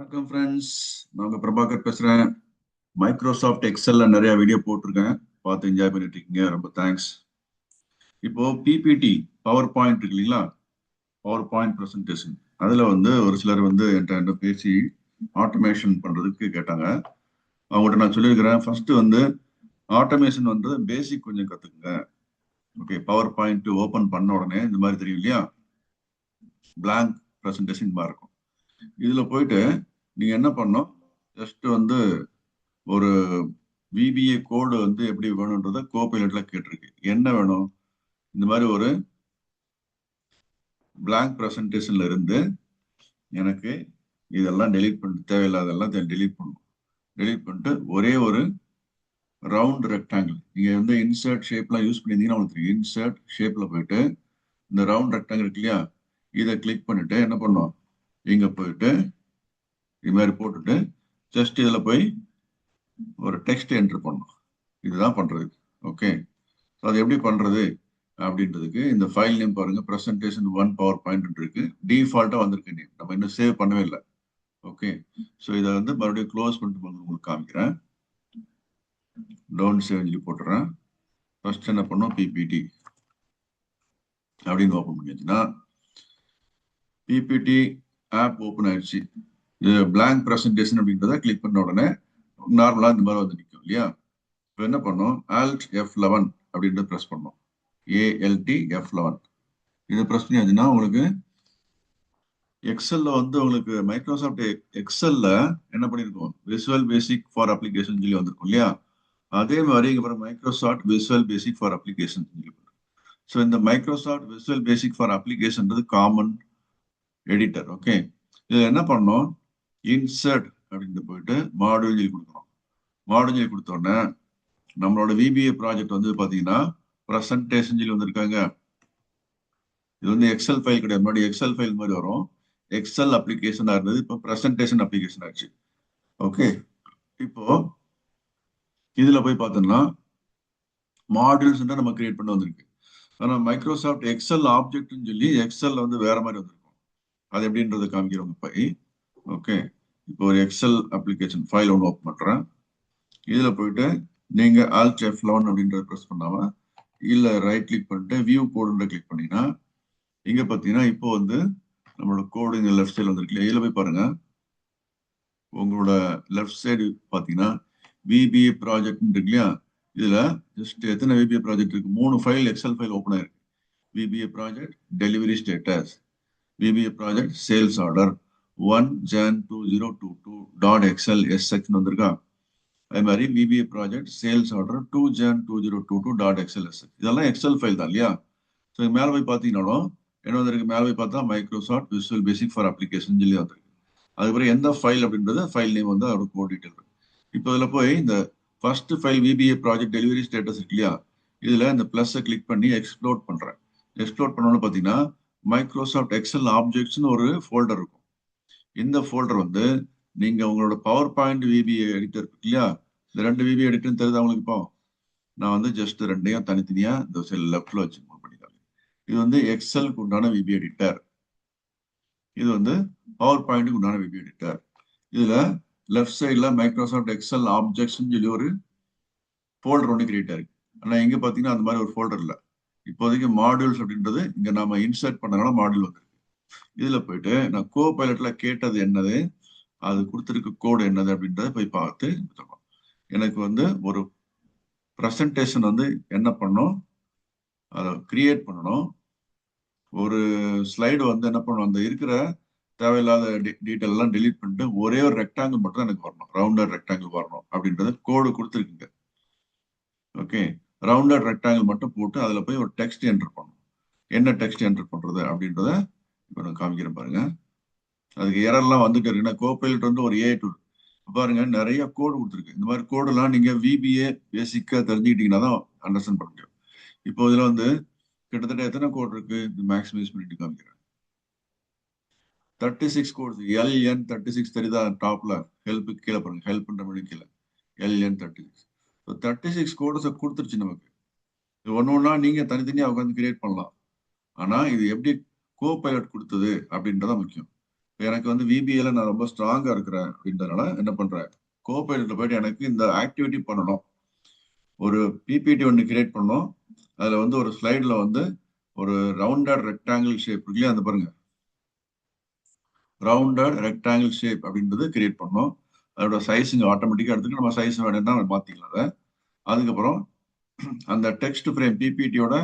வணக்கம் ஃப்ரெண்ட்ஸ், நான் உங்க பிரபாகர் பேசுறேன். மைக்ரோசாஃப்ட் எக்ஸல்ல நிறைய வீடியோ போட்டிருக்கேன், பார்த்து என்ஜாய் பண்ணிட்டு இருக்கீங்க, ரொம்ப தேங்க்ஸ். இப்போ பிபிடி பவர் பாயிண்ட் இருக்கு இல்லைங்களா, பவர் பாயிண்ட் ப்ரெசன்டேஷன், அதுல ஒரு சிலர் என்கிட்ட பேசி ஆட்டோமேஷன் பண்றதுக்கு கேட்டாங்க. அவங்ககிட்ட நான் சொல்லியிருக்கிறேன், ஃபர்ஸ்ட் ஆட்டோமேஷன் பேசிக் கொஞ்சம் கத்துக்குங்க. ஓகே, பவர் பாயிண்ட் ஓபன் பண்ண உடனே இந்த மாதிரி தெரியும் இல்லையா, பிளாங்க் ப்ரெசன்டேஷன் மாதிரி இருக்கும். இதுல போயிட்டு நீங்க என்ன பண்ணணும், ஜஸ்ட் ஒரு விபிஏ கோடு எப்படி வேணும்ன்றத கோபைலட்ல கேட்டிருக்கு. என்ன வேணும், இந்த மாதிரி ஒரு பிளாங்க் ப்ரெசன்டேஷன்ல இருந்து எனக்கு இதெல்லாம் டெலீட் பண்ணி தேவையில்லாதெல்லாம் டெலீட் பண்ணணும். டெலீட் பண்ணிட்டு ஒரே ஒரு ரவுண்ட் ரெக்டாங்கிள், நீங்க இன்சர்ட் ஷேப்லாம் யூஸ் பண்ணியிருந்தீங்கன்னா உங்களுக்கு இன்சர்ட் ஷேப்ல போயிட்டு இந்த ரவுண்ட் ரெக்டாங்கிள் இருக்கு இல்லையா, இதை கிளிக் பண்ணிட்டு என்ன பண்ணணும், இங்க போயிட்டு இது மாதிரி போட்டுட்டு ஜஸ்ட் இதுல போய் ஒரு டெக்ஸ்ட் என்டர் பண்ணணும். இதுதான் பண்றது. ஓகே, அது எப்படி பண்றது அப்படின்றதுக்கு இந்த ஃபைல் நேம் பாருங்க, பிரசன்டேஷன் 1 பவர் பாயிண்ட் இருக்கு, டிஃபால்ட்டா வந்திருக்கு நேம், நம்ம இன்னும் சேவ் பண்ணவே இல்லை. ஓகே, ஸோ இதை மறுபடியும் க்ளோஸ் பண்ணிட்டு உங்களுக்கு காமிக்கிறேன். டவுன் சேவ் சொல்லி போட்டுறேன். ஃபர்ஸ்ட் என்ன பண்ணோம், பிபிடி அப்படின்னு ஓப்பன் பண்ணியாச்சுன்னா பிபிடி ஆப் ஓப்பன் ஆயிடுச்சு. இது பிளாங்க் பிரசன்டேஷன் அப்படின்றத கிளிக் பண்ண உடனே நார்மலா இந்த மாதிரி நிற்கும் இல்லையா. இப்போ என்ன பண்ணோம், Alt F11 அப்படின்றத ப்ரெஸ் பண்ணோம், ALT F11 இதை ப்ரெஸ் பண்ணியாச்சுன்னா உங்களுக்கு எக்ஸல்ல உங்களுக்கு மைக்ரோசாஃப்ட் எக்ஸல்ல என்ன பண்ணிருக்கோம், விசுவல் பேசிக் ஃபார் அப்ளிகேஷன் சொல்லி வந்திருக்கும் இல்லையா, அதே மாதிரி இங்க Microsoft visual basic for application. So இந்த மைக்ரோசாஃப்ட் விசுவல் பேசிக் ஃபார் அப்ளிகேஷன்றது காமன் எடிட்டர். ஓகே, இதுல என்ன பண்ணணும், இன்சர்ட் அப்படின்னு போயிட்டு மாடியூல் சொல்லி கொடுக்கணும். மாடியூல் சொல்லி கொடுத்தோடனே நம்மளோட விபிஏ ப்ராஜெக்ட் பாத்தீங்கன்னா ப்ரெசன்டேஷன் சொல்லி வந்திருக்காங்க. இது எக்ஸல் ஃபைல் கிடையாது, முன்னாடி எக்ஸல் ஃபைல் மாதிரி வரும், எக்ஸல் அப்ளிகேஷனா இருந்தது, இப்போ பிரசன்டேஷன் அப்ளிகேஷன் ஆச்சு. ஓகே, இப்போ இதுல போய் பார்த்தோம்னா மாடியூல்ஸ் நம்ம கிரியேட் பண்ண வந்திருக்கு. ஆனா மைக்ரோசாஃப்ட் எக்ஸல் ஆப்ஜெக்ட்னு சொல்லி எக்ஸல்ல வேற மாதிரி வந்திருக்கும். அது எப்படின்றத காமிக்கிறவங்க போய். ஓகே, இப்போ ஒரு எக்ஸல் அப்ளிகேஷன் ஃபைல் ஒன்று ஓப்பன் பண்றேன். இதுல போயிட்டு நீங்க Alt F11 அப்படின்றத ப்ரெஸ் பண்ணாம இல்ல ரைட் கிளிக் பண்ணிட்டு வியூ கோடுன்ற கிளிக் பண்ணீங்கன்னா இங்க பாத்தீங்கன்னா இப்போ நம்மளோட கோடு இங்க லெஃப்ட் சைடு வந்திருக்கு. இதுல போய் பாருங்க, உங்களோட லெஃப்ட் சைடு பாத்தீங்கன்னா விபிஏ ப்ராஜெக்ட் இருக்கு இல்லையா, இதுல ஜஸ்ட் எத்தனை விபிஏ ப்ராஜெக்ட் இருக்கு, 3 ஃபைல் எக்ஸல் ஃபைல் ஓப்பன் ஆயிருக்கு. VBA project delivery status, VBA project sales order 1/Jan2022.xlsx வந்திருக்கா. அதே மாதிரி VBA project sales order 2/Jan2022.xlsx, இதெல்லாம் எக்ஸல் ஃபைல் தான் இல்லையா. ஸோ மேல போய் பார்த்தீங்கன்னாலும் என்ன வந்திருக்கு, மேல போய் பார்த்தா Microsoft visual basic for application சொல்லி வந்திருக்கு. அதுக்கப்புறம் எந்த ஃபைல் அப்படின்றது ஃபைல் நேம் அதோட கோட் டீட்டெயில் இருக்கு. இப்போ இதில் போய் இந்த first file VBA project delivery status இருக்கு இல்லையா, இதுல இந்த பிளஸை கிளிக் பண்ணி எக்ஸ்ப்ளோர் பண்றேன். எக்ஸ்ப்ளோர் பண்ணோன்னு பார்த்தீங்கன்னா மைக்ரோசாஃப்ட் எக்ஸல் ஆப்ஜெக்ட்ஸ்னு ஒரு ஃபோல்டர் இருக்கும். இந்த ஃபோல்டர் நீங்க உங்களோட பவர் பாயிண்ட் விபிஏ எடிட்டர் இருக்கு இல்லையா, இந்த 2 விபிஏ எடிட்டர்னு தெரியுது அவங்களுக்கு. இப்போ நான் ஜஸ்ட் ரெண்டையும் தனித்தனியா இந்த செல் லெஃப்ட்ல வச்சு பண்ணிக்கலாம். இது எக்ஸலுக்கு உண்டான விபி எடிட்டர், இது பவர் பாயிண்ட்டுக்கு உண்டான விபி எடிட்டர். இதுல லெஃப்ட் சைட்ல மைக்ரோசாஃப்ட் எக்ஸல் ஆப்ஜெக்ட்ஸ் சொல்லி ஒரு ஃபோல்டர் ஒன்று கிரியேட் ஆயிருக்கு. ஆனா இங்க பாத்தீங்கன்னா அந்த மாதிரி ஒரு ஃபோல்டர் இல்ல. இப்போதைக்கு மாடியூல்ஸ் அப்படின்றது இங்க நாம இன்சர்ட் பண்ணனால மாடியூல் வந்திருக்கு. இதுல போயிட்டு நான் கோ பைலட்ல கேட்டது என்னது, அது கொடுத்திருக்க கோடு என்னது அப்படின்றத போய் பார்த்து எனக்கு ஒரு ப்ரெசன்டேஷன் என்ன பண்ணணும், அதை கிரியேட் பண்ணணும். ஒரு ஸ்லைடு என்ன பண்ணணும், அந்த இருக்கிற தேவையில்லாத டீட்டெயில் எல்லாம் டெலீட் பண்ணிட்டு ஒரே ஒரு ரெக்டாங்கிள் மட்டும் எனக்கு வரணும், ரவுண்டட் ரெக்டாங்கிள் வரணும் அப்படின்றது கோடு கொடுத்துருக்குங்க. ஓகே, ரவுண்டட் ரெக்டாங்கிள் மட்டும் போட்டு அதுல போய் ஒரு டெக்ஸ்ட் என்டர் பண்ணணும். என்ன டெக்ஸ்ட் என்டர் பண்றது அப்படின்றத இப்போ நான் காமிக்கிறேன் பாருங்க. அதுக்கு எரர்லாம் வந்துட்டு இருக்குன்னா கோபைலட் ஒரு ஏ டூல் பாருங்க, நிறைய கோடு கொடுத்துருக்கு. இந்த மாதிரி கோடெல்லாம் நீங்க விபிஏ பேசிக்கா தெரிஞ்சுக்கிட்டீங்கன்னா தான் அண்டர்ஸ்டாண்ட் பண்ண முடியும். இப்போ இதுல கிட்டத்தட்ட எத்தனை கோட் இருக்கு, மேக்ஸிமைஸ் பண்ணிட்டு காமிக்கிறேன். 36 கோட்ஸ், LN36 தெரியுதா டாப்ல, ஹெல்ப் கீழே பாருங்க, ஹெல்ப் பண்ற மாதிரி கீழே LN36. 36 கோட்ஸை கொடுத்துருச்சு நமக்கு. இது ஒன்னொன்னா நீங்க தனித்தனியா உட்காந்து கிரியேட் பண்ணலாம். ஆனா இது எப்படி கோ பைலட் கொடுத்தது அப்படின்றத முக்கியம். எனக்கு வந்து விபிஏல நான் ரொம்ப ஸ்ட்ராங்கா இருக்கிறேன் அப்படின்றதுனால என்ன பண்றேன், கோபைலட்ல போயிட்டு எனக்கு இந்த ஆக்டிவிட்டி பண்ணணும். ஒரு பிபிடி ஒன்று கிரியேட் பண்ணோம். அதுல வந்து ஒரு ஸ்லைட்ல வந்து ஒரு ரவுண்டட் ரெக்டாங்கிள் ஷேப் இருக்கு இல்லையா, அந்த பாருங்க, ரவுண்டட் ரெக்டாங்கிள் ஷேப் அப்படின்றது கிரியேட் பண்ணோம். அதோட சைஸ் இங்க ஆட்டோமேட்டிக்கா எடுத்துட்டு நம்ம சைஸ் வேணும்னா மாத்திக்கலாம் அதை. அதுக்கப்புறம் அந்த டெக்ஸ்ட் ஃப்ரேம் பிபிடியோட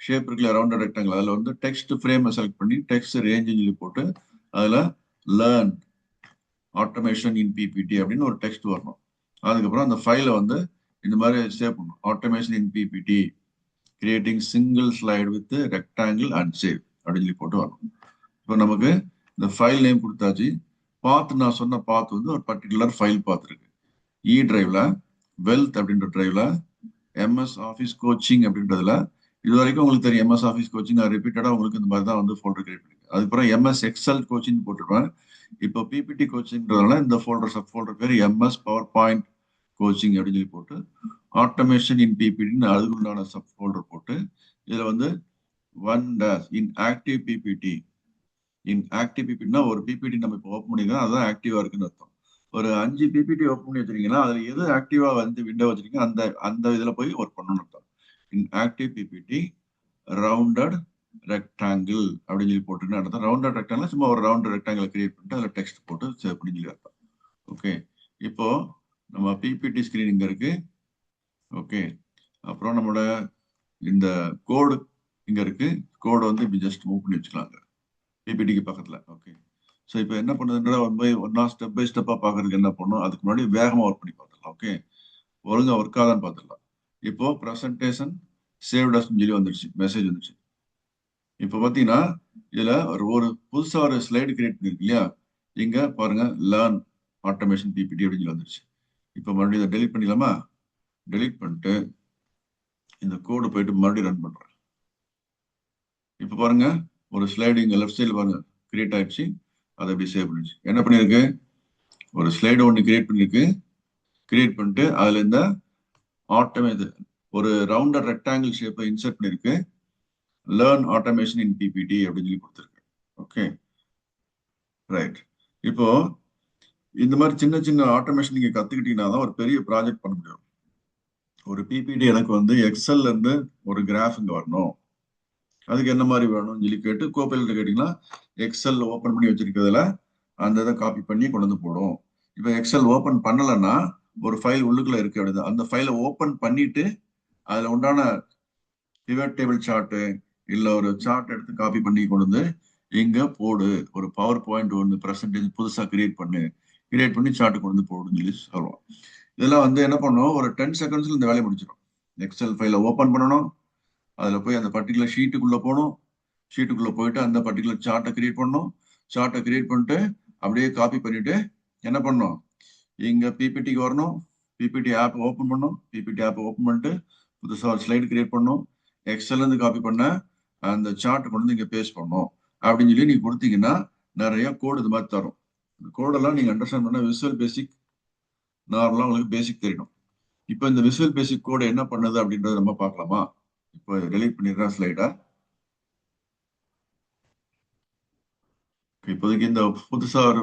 ஷேப் இருக்குல்ல ரவுண்டட் ரெக்டாங்கிள், அதுல வந்து டெக்ஸ்ட் ஃப்ரேம் செலக்ட் பண்ணி டெக்ஸ்ட் ரேஞ்ச் சொல்லி போட்டு அதுல லேர்ன் ஆட்டோமேஷன் இன் பிபிடி அப்படின்னு ஒரு டெக்ஸ்ட் வரணும். அதுக்கப்புறம் அந்த ஃபைலை வந்து இந்த மாதிரி சேவ் பண்ணணும். Automation in PPT creating single slide with rectangle and save அப்படின்னு சொல்லி போட்டு வரணும். இப்போ நமக்கு இந்த ஃபைல் நேம் கொடுத்தாச்சு. பாத் நான் சொன்ன பாத் வந்து ஒரு பர்டிகுலர் ஃபைல் பாத் இருக்கு. இ டிரைவ்ல வெல்த் அப்படின்ற டிரைவ்ல எம்எஸ் ஆஃபீஸ் கோச்சிங் அப்படின்றதுல இது வரைக்கும் உங்களுக்கு தெரியும் எம்எஸ் ஆஃபீஸ் கோச்சிங். நான் ரிப்பீட்டடா உங்களுக்கு இந்த மாதிரி தான் வந்து ஃபோல்டர் கிரியேட் பண்ணிருக்கேன். அதுக்கப்புறம் எம்எஸ் எக்ஸல் கோச்சிங் போட்டிருப்பேன். இப்போ பிபிடி கோச்சிங்ன்றதுனால இந்த ஃபோல்டர் சப் ஃபோல்டர் பேர் எம்எஸ் பவர் பாயிண்ட் கோச்சிங் அப்படின்னு சொல்லி போட்டு ஆட்டோமேஷன் இன் பிபிடின்னு அதுக்குண்டான சப் ஃபோல்டர் போட்டு இதுல வந்து one dash in active PPT. In active பிபிடினா ஒரு பிபிடி நம்ம இப்போ ஓப்பன் பண்ணிக்கலாம், அதுதான் ஆக்டிவா இருக்குன்னு அர்த்தம். ஒரு 5 பிபிடி ஓப்பன் பண்ணி வச்சிருக்கீங்கன்னா அதுல எது ஆக்டிவா வந்து விண்டோ வச்சிருக்கீங்க அந்த அந்த இதுல போய் ஒர்க் பண்ணணும்னு அர்த்தம். In active PPT rounded rectangle அப்படின்னு சொல்லி போட்டுன்னு அர்த்தம். ரவுண்டட் ரெக்டாங்கிள் சும்மா ஒரு ரவுண்ட் ரெக்டாங்கிள் கிரியேட் பண்ணிட்டு அதுல டெக்ஸ்ட் போட்டு சேவ் பண்ணி சொல்லி அர்த்தம். ஓகே, இப்போ நம்ம பிபிடி ஸ்கிரீன் இங்க இருக்கு. ஓகே, அப்புறம் நம்மளோட இந்த கோடு இங்க இருக்கு. கோடு வந்து இப்படி ஜஸ்ட் மூவ் பண்ணி வச்சுக்கலாங்க பிபிடிக்கு பக்கத்துல. ஓகே, ஸோ இப்போ என்ன பண்ணுதுன்ற ஒன்னா ஸ்டெப் பை ஸ்டெப்பா பாக்குறதுக்கு என்ன பண்ணும், அதுக்கு முன்னாடி வேகமா ஒர்க் பண்ணி பார்த்துடலாம். ஓகே, ஒழுங்கா ஒர்க் ஆகான்னு பார்த்துடலாம். இப்போ ப்ரெசன்டேஷன் சேவ்ட் அஸ் சொல்லி வந்துருச்சு, மெசேஜ் வந்துருச்சு. இப்போ பாத்தீங்கன்னா இதுல ஒரு புதுசா ஒரு ஸ்லைடு கிரியேட் பண்ணிருக்கு இல்லையா, இங்க பாருங்க லேர்ன் ஆட்டோமேஷன் பிபிடி அப்படின்னு சொல்லி வந்துருச்சு. இப்போ மறுபடியும் இதை டெலிட் பண்ணிடலாமா? டெலிட் பண்ணிட்டு இந்த கோடு போயிட்டு மறுபடியும் ரன் பண்றேன். இப்போ பாருங்க ஒரு ஸ்லைடு இங்க லெஃப்ட் சைடில் பாருங்க கிரியேட் ஆயிடுச்சு. அதை எப்படி சேவ் பண்ணிடுச்சு. என்ன பண்ணிருக்கு, ஒரு ஸ்லைடு ஒன்று கிரியேட் பண்ணிருக்கு. கிரியேட் பண்ணிட்டு அதுல இந்த ஆட்டோமேட் ஒரு ரவுண்டர் ரெக்டாங்கிள் ஷேப்பை இன்சர்ட் பண்ணிருக்கு. லேர்ன் ஆட்டோமேஷன் இன் பிபிடி அப்படின்னு சொல்லி கொடுத்துருக்கு. Okay right. இப்போ இந்த மாதிரி சின்ன சின்ன ஆட்டோமேஷன் நீங்க கத்துக்கிட்டீங்கன்னா தான் ஒரு பெரிய ப்ராஜெக்ட் பண்ண முடியும். ஒரு பிபிடி எனக்கு வந்து எக்ஸல்ல இருந்து ஒரு கிராஃப் இங்க வரணும், அதுக்கு என்ன மாதிரி வேணும்னு சொல்லி கேட்டு கோப்பையில கேட்டீங்கன்னா எக்ஸல் ஓபன் பண்ணி வச்சிருக்கிறதுல அந்த இதை காப்பி பண்ணி கொண்டு வந்து போடும். இப்போ எக்ஸல் ஓபன் பண்ணலைன்னா ஒரு ஃபைல் உள்ளுக்குள்ள இருக்கு அப்படிது, அந்த ஃபைலை ஓபன் பண்ணிட்டு அதுல உண்டான பிவட் டேபிள் சார்ட்டு இல்ல ஒரு சார்ட் எடுத்து காப்பி பண்ணி கொண்டு வந்து இங்க போடு. ஒரு பவர் பாயிண்ட் ஒன்று பிரசன்டேஜ் புதுசா கிரியேட் பண்ணி சார்ட் கொண்டு வந்து போடுன்னு சொல்லி சொல்லுவோம். இதெல்லாம் வந்து என்ன பண்ணும், ஒரு 10 செகண்ட்ஸ்ல இந்த வேலையை முடிச்சிடும். எக்ஸல் ஃபைலை ஓபன் பண்ணணும், அதுல போய் அந்த பர்டிகுலர் ஷீட்டுக்குள்ள போகணும், ஷீட்டுக்குள்ள போயிட்டு அந்த பர்டிகுலர் சார்ட்டை கிரியேட் பண்ணணும், சார்ட்டை கிரியேட் பண்ணிட்டு அப்படியே காப்பி பண்ணிட்டு என்ன பண்ணணும், இங்க பிபிடிக்கு வரணும், பிபிடி ஆப் ஓப்பன் பண்ணும், பிபிடி ஆப் ஓப்பன் பண்ணிட்டு புதுசாக ஒரு ஸ்லைடு கிரியேட் பண்ணும், எக்ஸல்ல இருந்து காப்பி பண்ண அந்த சார்ட் கொண்டு வந்து இங்க பேஸ்ட் பண்ணும் அப்படின்னு சொல்லி நீங்க கொடுத்தீங்கன்னா நிறைய கோடு இது மாதிரி தரும். இந்த கோடெல்லாம் நீங்க அண்டர்ஸ்டாண்ட் பண்ண விசுவல் பேசிக் நார்மலா உங்களுக்கு பேசிக் தெரியணும். இப்போ இந்த விசுவல் பேசிக் கோடு என்ன பண்ணுது அப்படின்றத நம்ம பார்க்கலாமா? இப்போ டெலீட் பண்ணிடுறேன் ஸ்லைடா. இப்போதைக்கு இந்த புதுசா ஒரு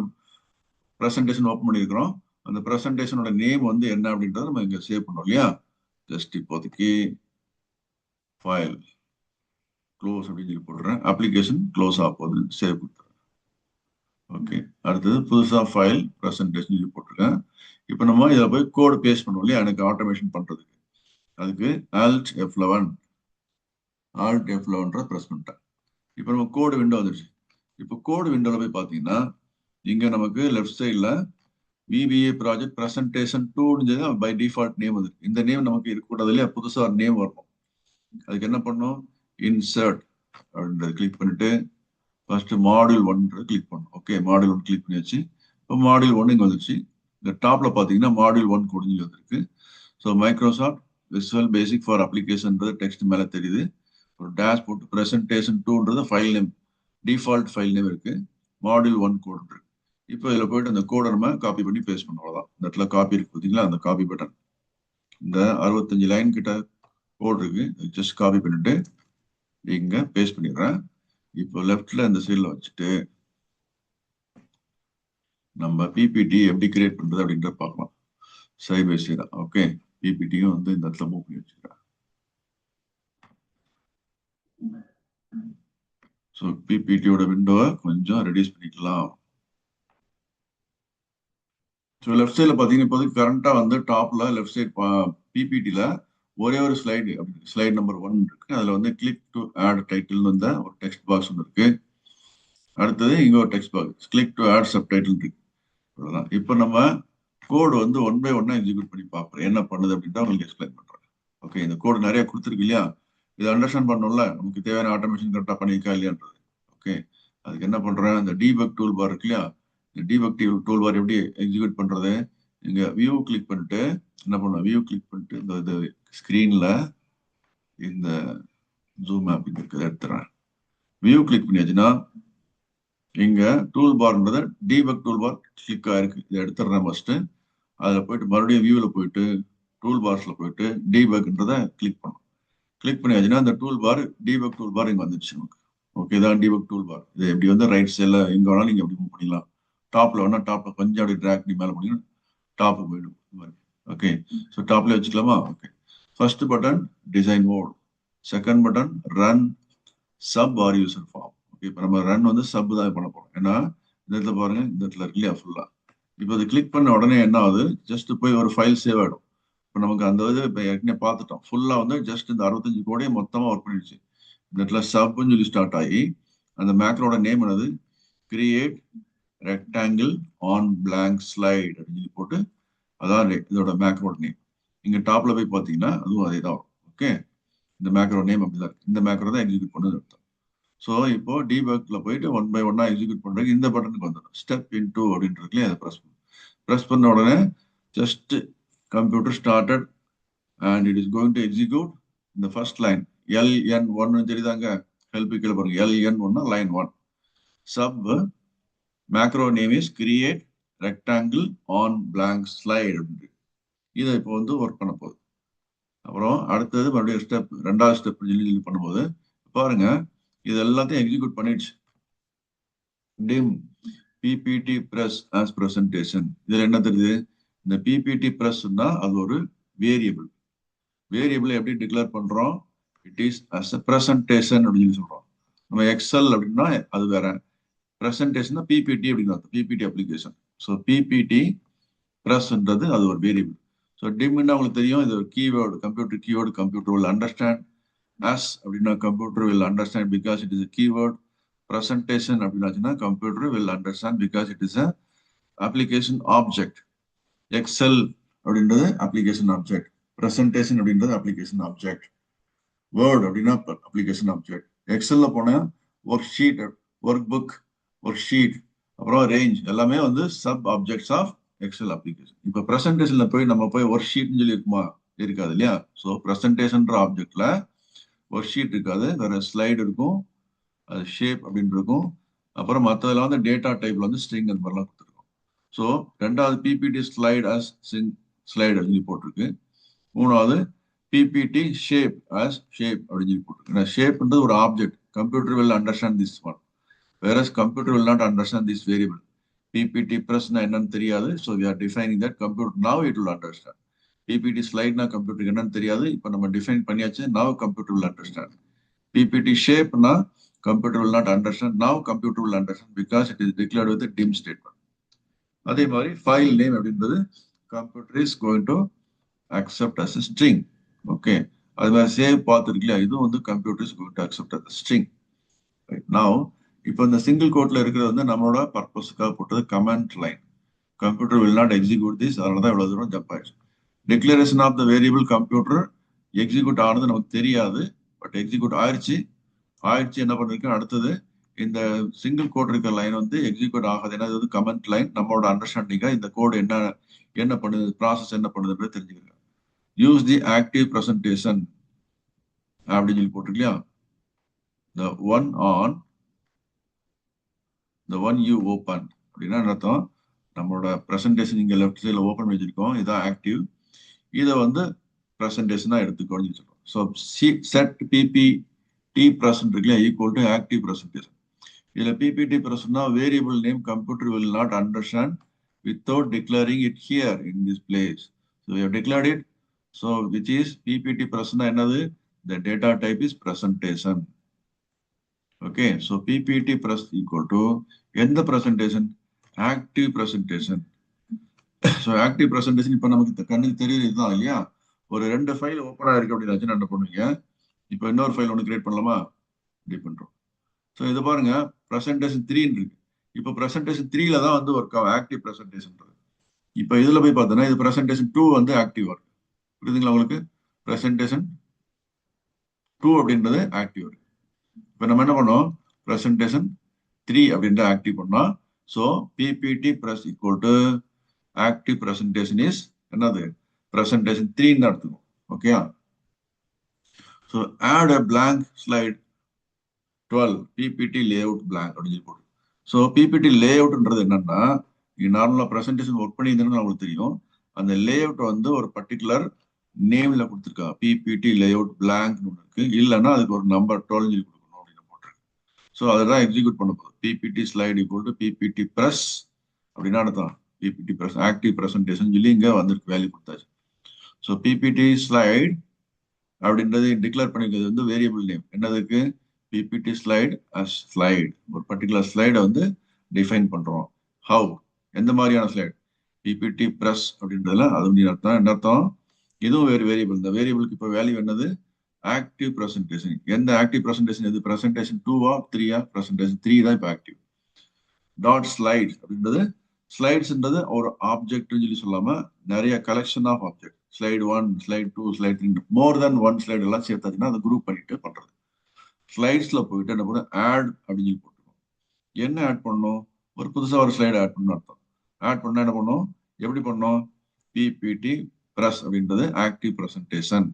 ப்ரெசன்டேஷன் ஓப்பன் பண்ணியிருக்கிறோம். அந்த ப்ரெசன்டேஷனோட நேம் வந்து என்ன அப்படின்றத நம்ம இங்க சேவ் பண்ணோம் இல்லையா. ஜஸ்ட் இப்போதைக்கு ஃபைல் க்ளோஸ் அப்படின்னு சொல்லி போடுறேன். அப்ளிகேஷன் க்ளோஸ் ஆக போகுது, சேவ் கொடுத்துறேன். ஓகே, அடுத்தது புதுசா ஃபைல் ப்ரெசன்டேஷன் சொல்லி போட்டிருக்கேன். இப்போ நம்ம இதில் போய் கோடு பேஸ்ட் பண்ணுவோம் இல்லையா, எனக்கு ஆட்டோமேஷன் பண்றதுக்கு. அதுக்கு Alt F11 ப்ரெஸ் பண்ணிட்டேன். இப்போ நம்ம கோடு விண்டோ வந்துருச்சு. இப்போ கோடு விண்டோல போய் பார்த்தீங்கன்னா இங்க நமக்கு லெஃப்ட் சைடில் VBA project presentation 2 by default name வந்து இந்த நேம் நமக்கு இருக்கக்கூடாது இல்லையா, புதுசா ஒரு நேம் வரணும். அதுக்கு என்ன பண்ணணும், இன்சர்ட் அப்படின்றத கிளிக் பண்ணிட்டு ஃபர்ஸ்ட் மாடியூல் 1 கிளிக் பண்ணணும். ஓகே, மாடியூல் 1 கிளிக் பண்ணியாச்சு. இப்போ மாடியூல் 1 இங்க வந்துருச்சு. இந்த டாப்ல பாத்தீங்கன்னா மாடியூல் 1 கொடுஞ்சு வந்திருக்கு. So Microsoft visual basic for அப்ளிகேஷன்றது டெக்ஸ்ட் மேல தெரியுது. ஒரு டேஷ் போட்டு ப்ரெசன்டேஷன் 2ன்றது file name, default file name இருக்கு. மாடியூல் 1 கோடு இருக்கு. இப்போ இதுல போயிட்டு அந்த கோடை நம்ம காப்பி பண்ணி பேஸ்ட் பண்ண அவ்வளவுதான். இந்த இடத்துல காப்பி இருக்கு பார்த்தீங்களா, அந்த காப்பி பட்டன். இந்த 65 லைன் கிட்ட கோடு இருக்கு, ஜஸ்ட் காப்பி பண்ணிட்டு இங்க பேஸ்ட் பண்ணிடுறேன். இப்போ லெஃப்ட்ல இந்த சைட்ல வச்சுட்டு நம்ம பிபிடி எப்படி கிரியேட் பண்றது அப்படின்றத பார்க்கலாம் சைட் பை சைடா. ஓகே, பிபிடியும் வந்து இந்த இடத்துல மூவ் பண்ணி வச்சுக்கிறேன். ஸோ பிபிடியோட விண்டோவை கொஞ்சம் ரெடியூஸ் பண்ணிக்கலாம். ஸோ லெஃப்ட் சைடில் பார்த்தீங்கன்னா இப்போதைக்கு கரண்டாக வந்து டாப்ல லெஃப்ட் சைட் பிபிடியில் ஒரே ஒரு ஸ்லைடு ஸ்லைட் நம்பர் 1 இருக்கு. அதில் வந்து கிளிக் டு ஆட் டைட்டில் வந்த ஒரு டெக்ஸ்ட் பாக்ஸ் ஒன்று இருக்கு. அடுத்தது இங்கே ஒரு text box click to add subtitle இருக்கு. அவ்வளோதான். இப்போ நம்ம கோடு வந்து 1 பை 1 எக்ஸிக்யூட் பண்ணி பார்க்குறோம் என்ன பண்ணுது அப்படின்ட்டு உங்களுக்கு எக்ஸ்பிளைன் பண்ணுறேன். ஓகே, இந்த கோடு நிறைய கொடுத்துருக்கு இல்லையா, இதை அண்டர்ஸ்டாண்ட் பண்ணணும்ல, நமக்கு தேவையான ஆட்டோமேஷன் கரெக்டாக பண்ணியிருக்கா இல்லையான்றது. ஓகே, அதுக்கு என்ன பண்ணுறேன், இந்த டீபக் டூல் பார் இருக்கு இல்லையா, இந்த டீபக் டூல் பார் எப்படி எக்ஸிக்யூட் பண்ணுறது, இங்கே வியூ கிளிக் பண்ணிட்டு என்ன பண்ணுவேன், வியூ கிளிக் பண்ணிட்டு இந்த ஸ்க்ரீனில் இந்த ஜூம் ஆப் இருக்குது எடுத்துறேன். வியூ கிளிக் பண்ணியாச்சுன்னா இங்க டூல் பார்ன்றது டீபக் டூல் பார் கிளிக் ஆயிருக்கு. இதை எடுத்துடுறேன் ஃபர்ஸ்ட். அதில் போயிட்டு மறுபடியும் வியூவில் போயிட்டு டூல் பார்ஸ்ல போயிட்டு டீபக்ன்றதை கிளிக் பண்ணும். கிளிக் பண்ணியாச்சுன்னா அந்த toolbar debug tool bar இங்கே வந்துடுச்சு நமக்கு. ஓகே, இதான் டீபக் டூல் பார். இது எப்படி வந்து ரைட் சைடில் எங்கே வேணாலும் நீங்கள் எப்படி மூவ் பண்ணிக்கலாம். டாப்ல வேணா டாப்ல கொஞ்சம் அப்படி ட்ராக் பண்ணி மேலே பண்ணிங்கன்னா டாப் போயிடும். ஓகே, ஸோ டாப்ல வச்சுக்கலாமா. Okay, first button design mode, second button run sub or user form. Okay, இப்போ நம்ம ரன் வந்து சப் தான் பண்ண போறோம். ஏன்னா இந்த இடத்துல பாருங்க, இந்த இடத்துல இருக்கு இல்லையா ஃபுல்லா. இப்போ அதை கிளிக் பண்ண உடனே என்ன ஆகுது, ஜஸ்ட் போய் ஒரு ஃபைல் சேவ் ஆகிடும். இப்போ நமக்கு அந்த இது இப்போ ஏற்கனவே பார்த்துட்டோம். ஃபுல்லா வந்து ஜஸ்ட் இந்த 65 கோடையே மொத்தமா ஒர்க் பண்ணிடுச்சு. இந்த இடத்துல சப்னு சொல்லி ஸ்டார்ட் ஆகி அந்த மேக்ரோட நேம் என்னது, create rectangle on blank slide அப்படின்னு சொல்லி போட்டு அதான் இதோட மேக்ரோட நேம். இங்க டாப்ல போய் பார்த்தீங்கன்னா அதுவும் அதே தான். ஓகே, இந்த மேக்ரோ நேம் அப்படிதான் இருக்கு. இந்த மேக்ரோ தான் எக்ஸிக்யூட் பண்ணது அர்த்தம். ஸோ இப்போ டீபக்ல போயிட்டு 1 பை 1 எக்ஸிக்யூட் பண்றதுக்கு இந்த பட்டனுக்கு வந்துடும். ஸ்டெப் இன்டூ அப்படின்றதுலேயே அதை ப்ரெஸ் பண்ண உடனே just computer started and it is going to execute இந்த ஃபர்ஸ்ட் லைன் LN1 தெரியுதாங்க, ஹெல்ப் கீழே பாருங்க, LN1 line 1 sub macro name is create rectangle on blank slide அப்படின்னு. இதை இப்போ வந்து ஒர்க் பண்ண போகுது. அப்புறம் அடுத்தது மறுபடியும் ஸ்டெப், ரெண்டாவது ஸ்டெப் சொல்லி பண்ணும்போது பாருங்க இது எல்லாத்தையும் எக்ஸிக்யூட் பண்ணிடுச்சு. Dim PPT press as presentation. இதுல என்ன தெரியுது, இந்த பிபிடி பிரஸ்னா அது ஒரு வேரியபிள். வேரியபிள் எப்படி டிக்ளேர் பண்றோம், it is as a presentation அப்படின்னு சொல்றோம். நம்ம எக்ஸல் அப்படின்னா அது வேற, பிரசன்டேஷன் பிபிடி அப்படின்னு பிபிடி அப்ளிகேஷன். ஸோ பிபிடி பிரஸ்ன்றது அது ஒரு வேரியபிள். ஸோ டிம்னா உங்களுக்கு தெரியும், இது ஒரு keyword, computer keyword. Computer will understand. as அப்படின்னா computer will understand because it is a keyword. presentation அப்படின்னாச்சுன்னா computer will understand because it is a application object. Excel அப்படின்றது அப்ளிகேஷன் ஆப்ஜெக்ட், பிரசன்டேஷன் அப்படின்றது application object, Word அப்படின்னா application object. எக்ஸல்ல போனா worksheet, workbook, worksheet, அப்புறம் range எல்லாமே வந்து sub objects of Excel application. இப்போ பிரசன்டேஷன்ல போய் நம்ம போய் ஒர்க் ஷீட்னு சொல்லி இருக்குமா, இருக்காது இல்லையா. ஸோ பிரசன்டேஷன்ற ஆப்ஜெக்ட்ல ஒர்க் ஷீட் இருக்காது, வேற ஸ்லைடு இருக்கும், அது ஷேப் அப்படின்னு இருக்கும். அப்புறம் மற்றதெல்லாம் வந்து டேட்டா டைப்ல வந்து ஸ்ட்ரிங் அந்த மாதிரிலாம் கொடுத்துருக்கோம். ஸோ ரெண்டாவது பிபிடி ஸ்லைட் ஆஸ் ஸ்லைடு அப்படின்னு சொல்லி போட்டிருக்கு. மூணாவது பிபிடி ஷேப் ஆஸ் ஷேப் அப்படின்னு சொல்லி போட்டிருக்கு. ஷேப்ன்றது ஒரு object, computer will understand this one, whereas computer will not understand this variable. PPT press na என்னன்னு தெரியாது. So we are defining that computer now it will understand. PPT slide na computer என்னன்னு தெரியாது. இப்போ நம்ம define பண்ணியாச்சு. Now computer will understand. PPT shape na computer will not understand. Now computer will understand because it is declared with a dim statement. அதே மாதிரி file name அப்படின்றது computer is going to accept as a string. Okay. அது மாதிரி save path இருக்கு இல்லையா, இதுவும் வந்து computer is going to accept as a string. Right. Now இப்போ இந்த சிங்கிள் கோட்ல இருக்கிறது வந்து நம்மளோட பர்பஸ்க்காக போட்டது comment line. Computer will not execute this, அதனால தான் இவ்வளவு தூரம் ஜம்ப் ஆயிடுச்சு. Declaration of the variable computer execute ஆனது நமக்கு தெரியாது, பட் எக்ஸிக்யூட் ஆயிடுச்சு. என்ன பண்ணிருக்கு, அடுத்தது இந்த சிங்கிள் கோட் இருக்கிற லைன் வந்து எக்ஸிக்யூட் ஆகாது. ஏன்னா இது வந்து கமெண்ட் லைன். நம்மளோட அண்டர்ஸ்டாண்டிங்கா இந்த கோடு என்ன பண்ணுது, ப்ராசஸ் என்ன பண்ணுதுன்றது தெரிஞ்சுக்கிறேன். யூஸ் தி ஆக்டிவ் பிரசன்டேஷன் அப்படின்னு சொல்லி போட்டிருக்கலையா, the one you open அப்படின்னா அர்த்தம், நம்மளோட பிரசன்டேஷன் இங்க லெஃப்ட் சைடில் ஓப்பன் வச்சிருக்கோம், இதான் ஆக்டிவ். இதை வந்து பிரசன்டேஷனா எடுத்துக்கோன்னு சொல்றோம். ஸோ செட் பிபிடி பிரசன்ட் இருக்குல்ல ஈக்குவல் டு ஆக்டிவ் பிரசன்டேஷன். இதுல பிபிடி பிரசன்னா variable name computer will not understand without declaring it here in this place. So we have declared it. So which is PPT Prasanna என்னது? The data type is presentation. Okay, so PPT press equal to எந்த presentation? Active presentation. So active presentation இப்ப நமக்கு கண்ணுக்கு தெரியுது இதுதான் இல்லையா? ஒரு 2 file open ஆயிருக்கு அப்படின்னு என்ன பண்ணுவீங்க? இப்போ இன்னொரு ஃபைல் ஒன்று கிரியேட் பண்ணலாமா? இப்படி பண்றோம். ஸோ இது பாருங்க ப்ரெசன்டேஷன் 3 இருக்கு. இப்போ ப்ரெசன்டேஷன் 3ல தான் வந்து ஒர்க் ஆகும் ஆக்டிவ் ப்ரெசன்டேஷன். இப்போ இதுல போய் பார்த்தோன்னா இது ப்ரெசன்டேஷன் 2 வந்து ஆக்டிவ் இருக்கு. புரியுதுங்களா உங்களுக்கு? ப்ரெசன்டேஷன் 2 அப்படின்றது ஆக்டிவ் இருக்கு. இப்போ நம்ம என்ன பண்ணோம்? ப்ரெசன்டேஷன் 3 அப்படின்ற ஆக்டிவ் பண்ணோம். So PPT press equal to active presentation is என்னது? ப்ரெசன்டேஷன் 3ன்னு எடுத்துக்கோம். Okay. So add a blank slide 12 PPT layout blank அப்படின்னு சொல்லி போட்டு. ஸோ பிபிடி லேஅவுட்ன்றது என்னன்னா, நீங்க நார்மலா ப்ரெசன்டேஷன் ஒர்க் பண்ணியிருந்தீங்கன்னு உங்களுக்கு தெரியும். அந்த லேஅவுட் வந்து ஒரு பர்டிகுலர் நேம்ல கொடுத்துருக்கா. பிபிடி லேஅவுட் பிளாங்க்னு ஒன்று இருக்கு. இல்லைன்னா அதுக்கு ஒரு நம்பர் 12 சொல்லி கொடுக்கணும் அப்படின்னு போட்டிருக்கு. ஸோ அதுதான் எக்ஸிக்யூட் பண்ண போகுது. PPT slide equal to PPT press அப்படின்னா அர்த்தம். பிபிடி ப்ரெஸ் ஆக்டிவ் ப்ரெசன்டேஷன் சொல்லி இங்க வந்திருக்கு, வேல்யூ கொடுத்தாச்சு. ஸோ பிபிடி ஸ்லைட் அப்படின்றது டிக்ளேர் பண்ணிக்கிறது வந்து வேரியபிள் நேம் என்னதுக்கு? PPT slide as slide. ஒரு பர்டிகுலர் ஸ்லைடை வந்து டிஃபைன் பண்றோம். ஹவு? எந்த மாதிரியான ஸ்லைட்? பிபிடி ப்ரெஸ் அப்படின்றதுல அது அர்த்தம். என்ன அர்த்தம்? இதுவும் வேறு வேரியபிள். இந்த வேரியபிளுக்கு இப்போ வேல்யூ என்னது? Active presentation. எந்த ஆக்டிவ் ப்ரெசன்டேஷன்? எது ப்ரெசன்டேஷன் 2-ஆ 3-ஆ? ப்ரெசன்டேஷன் 3 தான் இப்போ ஆக்டிவ். டாட் ஸ்லைட்ஸ் அப்படின்றது, ஸ்லைட்ஸ்ன்றது ஒரு ஆப்ஜெக்ட்னு சொல்லி சொல்லாம நிறைய collection of object. Slide 1, slide 2, slide 3, more then 1 slide எல்லாம் சேர்த்தாச்சுன்னா அதை குரூப் பண்ணிட்டு பண்றது. ஸ்லைட்ஸ்ல போயிட்டு என்ன பண்ணும்? ஆட் அப்படின்னு சொல்லி போட்டுருக்கோம். என்ன ஆட் பண்ணணும்? ஒரு புதுசா ஒரு ஸ்லைடு ஆட் பண்ணணும் அர்த்தம். ஆட் பண்ணா என்ன பண்ணும்? எப்படி பண்ணோம்? பிபிடி ப்ரெஸ் அப்படின்றது active presentation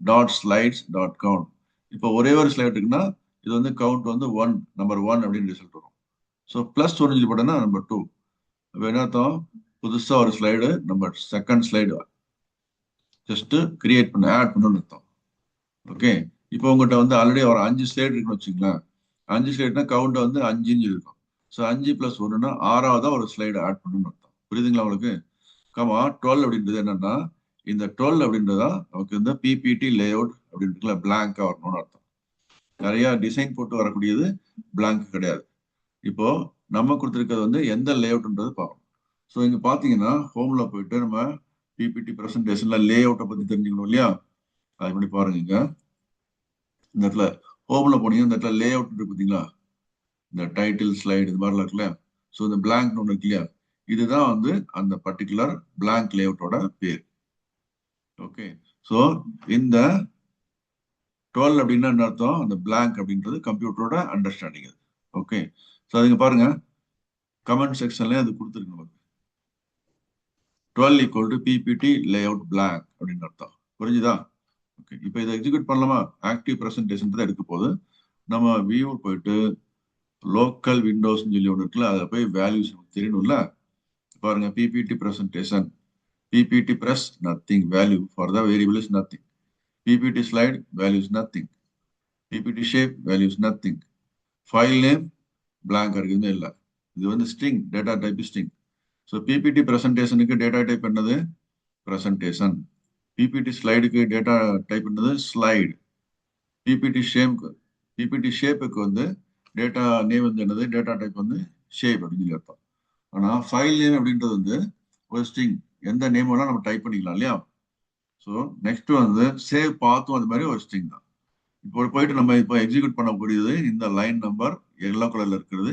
dot slides dot count. இப்போ ஒரே ஒரு ஸ்லைட் இருக்குன்னா இது வந்து கவுண்ட் வந்து 1, நம்பர் 1 அப்படின்னு ரிசல்ட் வரும். ஸோ பிளஸ் 1 சொல்லி போட்டோம்னா நம்பர் 2. அப்போ என்ன அர்த்தம்? புதுசா ஒரு slide number second slide just create பண்ண ஆட் பண்ணணும்னு அர்த்தம். ஓகே. இப்போ உங்கள்கிட்ட வந்து ஆல்ரெடி ஒரு 5 ஸ்லைடு இருக்குன்னு வச்சுங்களேன். 5 ஸ்லைட்னா கவுண்ட் வந்து 5 இருக்கும். ஸோ 5 + 1னா 6ஆவதா ஒரு ஸ்லைடு ஆட் பண்ணணும்னு அர்த்தம். புரியுதுங்களா உங்களுக்கு? கமா 12 அப்படின்றது என்னன்னா, இந்த 12 அப்படின்றதா நமக்கு இந்த பிபிடி லேஅவுட் அப்படின்றதுல பிளாங்கா வரணும்னு அர்த்தம். நிறைய டிசைன் போட்டு வரக்கூடியது பிளாங்க் கிடையாது. இப்போ நம்ம கொடுத்துருக்கிறது வந்து எந்த லேஅவுட்ன்றது பார்க்கணும். ஸோ இங்க பாத்தீங்கன்னா ஹோம்ல போயிட்டு நம்ம பிபிடி ப்ரெசன்டேஷன்ல லேஅவுட்டை பத்தி தெரிஞ்சுக்கணும் இல்லையா? அது பண்ணி பாருங்க. இங்க இந்த இடத்துல ஹோம்ல போனீங்கன்னா இந்த இடத்துல லேஅவுட் இருக்கு பார்த்தீங்களா? இந்த டைட்டில் ஸ்லைடு இது மாதிரிலாம் இருக்குல்ல. ஸோ இந்த பிளாங்க் ஒன்று இருக்கு இல்லையா? இதுதான் வந்து அந்த பர்டிகுலர் பிளாங்க் லேஅவுட்டோட பேர். ஓகே. ஸோ இந்த 12 அப்படின்னா என்ன அர்த்தம்? அந்த பிளாங்க் அப்படின்றது கம்ப்யூட்டரோட அண்டர்ஸ்டாண்டிங் அது. ஓகே. ஸோ அதுங்க பாருங்க கமெண்ட் செக்ஷன்லயே அது கொடுத்துருக்கு நமக்கு. 12 equal to PPT layout blank அப்படின்னு அர்த்தம். புரிஞ்சுதா? ஓகே. இப்போ இதை எக்ஸிக்யூட் பண்ணலாமா? ஆக்டிவ் ப்ரெசன்டேஷன் தான் எடுக்க போகுது. நம்ம வியூ போயிட்டு லோக்கல் விண்டோஸ் சொல்லி ஒன்று இருக்குல்ல, அதில் போய் வேல்யூஸ் தெரியணும்ல. பாருங்க PPT presentation, PPT press nothing, value for the variable is nothing. PPT slide value is nothing. PPT shape value is nothing. File name blank இருக்குதுன்னு இல்லை. இது வந்து string, data type string. So PPT ப்ரெசன்டேஷனுக்கு data type என்னது? Presentation. PPT ஸ்லைடுக்கு data type என்னது? Slide. PPT ஷேப்புக்கு வந்து டேட்டா நேம் வந்து என்னது? டேட்டா டைப் வந்து ஷேப் அப்படின்னு சொல்லி அர்த்தம். ஆனா ஃபைல் நேம் அப்படின்றது வந்து ஒரு ஸ்ட்ரிங், எந்த நேம் வேணா நம்ம டைப் பண்ணிக்கலாம் இல்லையா? ஸோ நெக்ஸ்ட் வந்து சேவ் பாத்தும் அது மாதிரி ஒரு ஸ்ட்ரிங் தான். இப்போ போயிட்டு நம்ம இப்போ எக்ஸிக்யூட் பண்ணக்கூடியது இந்த லைன் நம்பர் எல்லோ கலர்ல இருக்கிறது,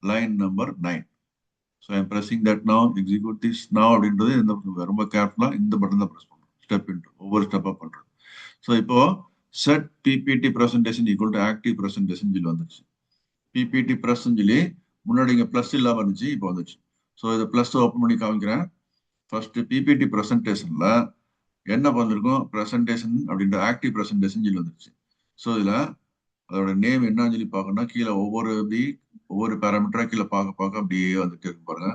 line number 9. So I'm pressing that now, execute this now அப்படின்றது ரொம்ப கேர்ஃபுல்லா இந்த பட்டன் தான் ப்ரெஸ் பண்ணணும். ஸ்டெப் இன்ட்டு ஒவ்வொரு ஸ்டெப்பா பண்றது. ஸோ இப்போ set PPT presentation equal to active presentation சொல்லி வந்துருச்சு. பிபிடி ப்ரெஸ் சொல்லி முன்னாடி இங்க பிளஸ் இல்லாம இருந்துச்சு, இப்போ வந்துச்சு. ஸோ இதை பிளஸ் ஓப்பன் பண்ணி காமிக்கிறேன். ஃபர்ஸ்ட் பிபிடி ப்ரெசன்டேஷன்ல என்ன பண்ணிருக்கோம்? ப்ரெசன்டேஷன் அப்படின்ற ஆக்டிவ் ப்ரெசன்டேஷன் சொல்லி வந்துருச்சு. ஸோ இதுல அதோட நேம் என்னன்னு சொல்லி பார்க்கணும்னா கீழே ஒவ்வொரு பேராமீட்டரா கீழே பார்க்க அப்படியே வந்துட்டு இருக்கு பாருங்க.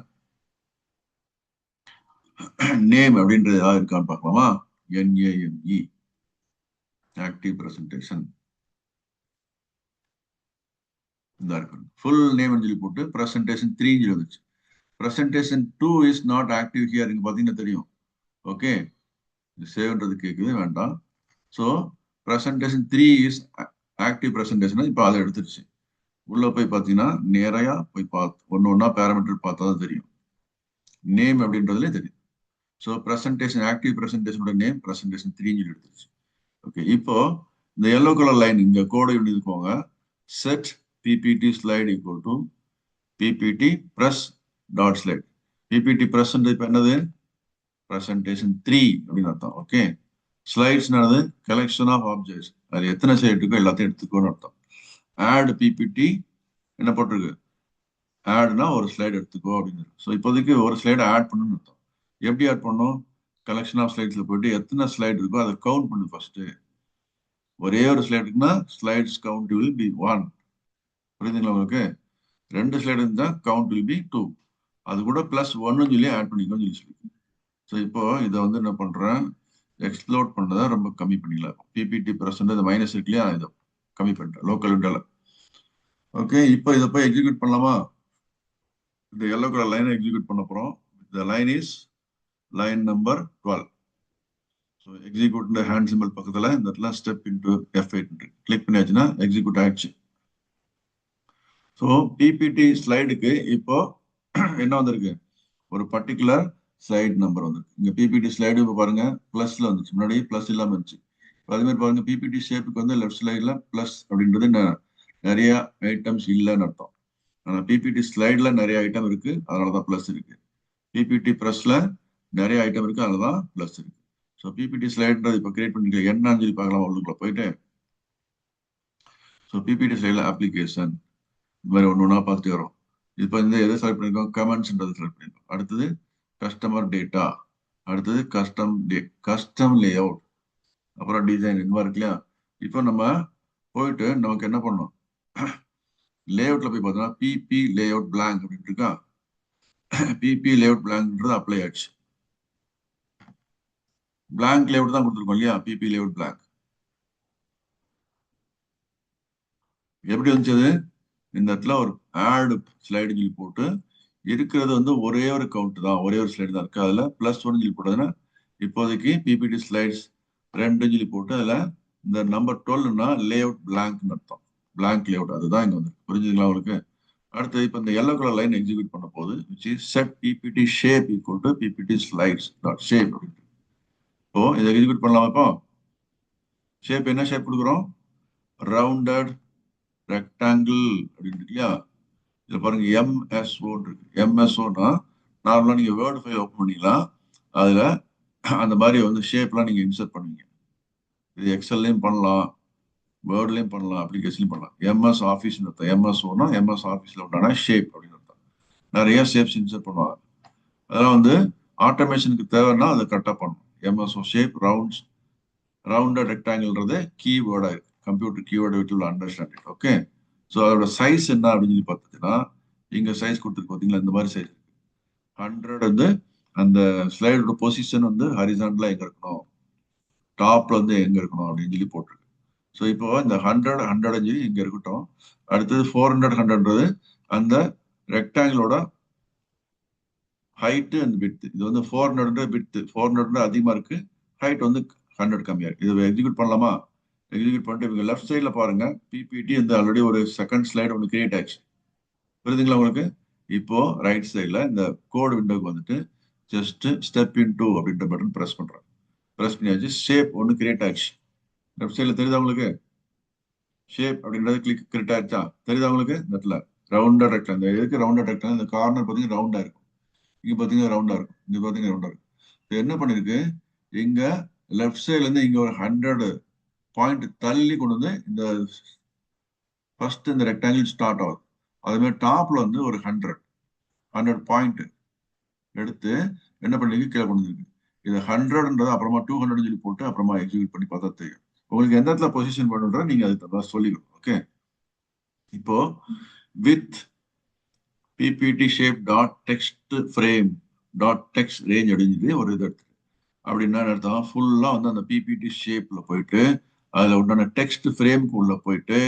நேம் அப்படின்றது ஏதாவது இருக்கான்னு பார்க்கலாமா? NAME active presentation. இந்த இருக்கு ஃபுல் நேம் சொல்லி போட்டு பிரசன்டேஷன் 3 வந்துச்சு. Presentation 2 is not active here இங்க பாத்தீங்கன்னா தெரியும். ஓகே, சேவ்ன்றது கேக்குது வேண்டாம். So presentation 3 is active presentation. இப்போ அதை எடுத்துருச்சு. உள்ள போய் பார்த்தீங்கன்னா நேரையா போய் ஒன்று ஒன்றா பேராமீட்டர் பார்த்தா தான் தெரியும். நேம் அப்படின்றதுலே தெரியும். ஸோ பிரசன்டேஷன் ஆக்டிவ் பிரசன்டேஷனோட நேம் பிரசன்டேஷன் 3 எடுத்துருச்சு. ஓகே, இப்போ இந்த எல்லோ கலர் லைன் இங்க கோடை எழுதிக்கோங்க. Set PPT slide equal to PPT press dot slide. PPT press இப்போ என்னது? பிரசன்டேஷன் 3 அப்படின்னு அர்த்தம். Okay, slides collection of objects. அது எத்தனை ஸ்லைட் இருக்கோ எல்லாத்தையும் எடுத்துக்கோன்னு அர்த்தம். ஆட் பிபிடி என்ன போட்டிருக்கு? ஆட்னா ஒரு ஸ்லைடு எடுத்துக்கோ அப்படின்னு. ஸோ இப்போதைக்கு ஒரு ஸ்லைடு ஆட் பண்ணணும்னு அர்த்தம். எப்படி ஆட் பண்ணணும்? கலெக்ஷன் ஆஃப் ஸ்லைட்ஸ்ல போயிட்டு எத்தனை ஸ்லைடு இருக்கோ அதை கவுண்ட் பண்ணு ஃபர்ஸ்ட். ஒரே ஒரு ஸ்லைடுக்குன்னா ஸ்லைட்ஸ் கவுண்ட் வில் பி 1. புரியுதுங்களா உங்களுக்கு? 2 ஸ்லைடு இருந்தா கவுண்ட் வில் பி 2. அது கூட பிளஸ் 1 சொல்லி ஆட் பண்ணிக்கோன்னு சொல்லி. ஸோ இப்போ இதை என்ன பண்றேன்? எக்ஸ்ப்ளோட் பண்ணதை ரொம்ப கம்மி பண்ணிக்கலாம். பிபிடி பிரசன்ட் இந்த மைனஸ் இருக்குல்லையா, இதை கம்மி பண்ணிட்டேன் லோக்கல் விண்டால. ஓகே, இப்போ இதை போய் எக்ஸிக்யூட் பண்ணலாமா? இந்த எல்லோ கலர் லைனை எக்ஸிக்யூட் பண்ண போறோம். The line is line number 12. So execute இந்த hand symbol பக்கத்துல இந்த இடத்துல step into F8 கிளிக் பண்ணியாச்சுன்னா எக்ஸிக்யூட் ஆயிடுச்சு. ஸோ பிபிடி ஸ்லைடுக்கு இப்போ என்ன வந்திருக்கு? ஒரு பர்டிகுலர் ஸ்லைட் நம்பர் வந்திருக்கு. இங்க பிபிடி ஸ்லைடு இப்போ பாருங்க பிளஸ்ல வந்துச்சு. முன்னாடி பிளஸ் இல்லாம இருந்துச்சு. அதே மாதிரி பாருங்க பிபிடி ஷேப்புக்கு லெஃப்ட் ஸ்லைட்ல பிளஸ் அப்படின்றது நிறைய ஐட்டம்ஸ் இல்லைன்னு அர்த்தம். ஆனா பிபிடி ஸ்லைட்ல நிறைய ஐட்டம் இருக்கு, அதனாலதான் பிளஸ் இருக்கு. பிபிடி பிரஸ்ல நிறைய ஐட்டம் இருக்கு, அதனாலதான் பிளஸ் இருக்கு. ஸோ பிபிடி ஸ்லைட்ன்றது இப்போ கிரியேட் பண்ணிக்கலாம். என்னன்னு சொல்லி பார்க்கலாம் உள்ளுக்குள்ள போயிட்டு. ஸோ பிபிடி ஸ்லைட்ல அப்ளிகேஷன் இந்த மாதிரி ஒன்று பார்த்துட்டு வரும். இப்போ எதை செலக்ட் பண்ணிருக்கோம்? கமெண்ட்ஸ்ன்றது செலக்ட் பண்ணிருக்கோம். அடுத்தது கஸ்டமர் டேட்டா, அடுத்தது கஸ்டம் லே அவுட், அப்புறம் டிசைன் இந்த மாதிரி இருக்கு இல்லையா. இப்போ நம்ம போயிட்டு நமக்கு என்ன பண்ணணும்? லே அவுட்ல போய் பார்த்தோம்னா பிபி லே அவுட் பிளாங்க் அப்படின்னு இருக்கா. பிபி லே அவுட் பிளாங்க்ன்றது அப்ளை ஆயிடுச்சு. பிளாங்க் லே அவுட் தான் கொடுத்துருக்கோம் இல்லையா, பிபி லே அவுட் பிளாங்க். எப்படி வந்துச்சு? இந்த இடத்துல ஒரு ஆட் ஸ்லைடு சொல்லி போட்டு இருக்கிறது ஒரே ஒரு கவுண்ட் தான், ஒரே ஒரு ஸ்லைடு தான் இருக்கு. அதுல பிளஸ் 1 சொல்லி போட்டதுன்னா இப்போதைக்கு பிபிடி ஸ்லைட்ஸ் 2 சொல்லி போட்டு அதுல இந்த நம்பர் 12னா லே அவுட் பிளாங்க்னு அர்த்தம். பிளாங்க் லே அவுட் அதுதான் இங்க புரிஞ்சுங்களா உங்களுக்கு? அடுத்து இப்போ இந்த எல்லோ கலர் லைன் எக்ஸிக்யூட் பண்ண போது which is set ppt shape equal to ppt slides dot shape. இப்போ இதை எக்ஸிக்யூட் பண்ணலாமா? இப்போ ஷேப் என்ன ஷேப் கொடுக்குறோம்? ரவுண்டட் ரெக்டாங்கிள் அப்படின்னு இல்லையா. இதுல பாருங்க எம்எஸ்ஓ இருக்கு. எம்எஸ்ஓனா நார்மலா நீங்க வேர்டு ஃபைல் ஓப்பன் பண்ணிக்கலாம். அதுல அந்த மாதிரி ஷேப்லாம் நீங்க இன்சர்ட் பண்ணுவீங்க. இது எக்ஸல்லையும் பண்ணலாம், வேர்ட்லையும் பண்ணலாம், அப்ளிகேஷன்லையும் பண்ணலாம். எம்எஸ் ஆஃபீஸ் அர்த்தம். எம்எஸ்ஓனா எம்எஸ் ஆஃபீஸ்ல உண்டான ஷேப் அப்படின்னு அர்த்தம். நிறைய ஷேப்ஸ் இன்சர்ட் பண்ணுவாங்க. அதெல்லாம் ஆட்டோமேஷனுக்கு தேவைன்னா அதை கரெக்டாக பண்ணணும். எம்எஸ்ஓ ஷேப் ரவுண்ட்ஸ் ரவுண்டட் ரெக்டாங்கிள்ன்றது கீவேர்டா இருக்கு. கம்ப்யூட்டர் கீவேர்டு விட்டு அண்டர்ஸ்டாண்டிங். ஓகே, ஸோ அதோட சைஸ் என்ன அப்படின்னு சொல்லி பார்த்துச்சுன்னா இங்க சைஸ் கொடுத்துருக்கு பார்த்தீங்களா, இந்த மாதிரி சைஸ் 100 அந்த ஸ்லைடோட பொசிஷன் ஹரிசாண்டலா எங்க இருக்கணும், டாப்ல எங்க இருக்கணும் அப்படின்னு சொல்லி போட்டிருக்கு. ஸோ இப்போ இந்த 100 சொல்லி இங்க இருக்கட்டும். அடுத்தது 400 அந்த ரெக்டாங்கிளோட ஹைட்டு அண்ட் விட்த். இது 400 விட்த், 400 அதிகமா இருக்கு, ஹைட் 100 கம்மியா இருக்கு. இதை எக்ஸிக்யூட் பண்ணலாமா? எக்ஸிக்யூட் பண்ணிட்டு இவங்க லெஃப்ட் சைட்ல பாருங்க பிபிடி ஆல்ரெடி ஒரு செகண்ட் ஸ்லைடு கிரியேட் ஆயிடுச்சு. புரியுதுங்களா உங்களுக்கு? இப்போ ரைட் சைட்ல இந்த கோடு விண்டோக்கு ஜஸ்ட் ஸ்டெப் இன் டூ அப்படின்ற பட்டன் பிரஸ் பண்றேன். பிரஸ் பண்ணியாச்சு. ஷேப் கிரியேட் ஆயிடுச்சு. லெஃப்ட் சைட்ல தெரியுதா உங்களுக்கு? ஷேப் அப்படின்றது கிரியேட் ஆயிடுச்சா? தெரியுதா உங்களுக்கு? இந்த இடத்துல ரவுண்டட் ரெக்டாங்கிள். எதுக்கு ரவுண்டட் ரெக்டாங்கிள்? இந்த கார்னர் பாத்தீங்கன்னா ரவுண்டா இருக்கும், இங்க பாத்தீங்கன்னா ரவுண்டா இருக்கும், இங்க பாத்தீங்கன்னா ரவுண்டா இருக்கும். என்ன பண்ணிருக்கு? இங்க லெஃப்ட் சைட்ல இருந்து இங்க ஒரு 100 பாயிண்ட் தள்ளி கொண்டு இந்த ஃபர்ஸ்ட் இந்த ரெக்டாங்கிள் ஸ்டார்ட் ஆகுது. அதே மாதிரி டாப்ல ஒரு 100 பாயிண்ட் எடுத்து என்ன பண்ணிருக்கு? கீழே கொண்டு இருக்கு. இது 100ன்றது அப்புறமா 200 சொல்லி போட்டு அப்புறமா எக்ஸிக்யூட் பண்ணி பார்த்தா தெரியும். உங்களுக்கு எந்த இடத்துல பொசிஷன் பண்ணுன்ற நீங்க அதுக்கு சொல்லிக்கணும். ஓகே, இப்போ with PPT shape dot text frame dot text range அப்படின்னு ஒரு இது எடுத்து அப்படின்னா அர்த்தம் ஃபுல்லா அந்த பிபிடி ஷேப்ல போயிட்டு அதுல உண்டான டெக்ஸ்ட் ஃப்ரேம்க்கு உள்ள போயிட்டு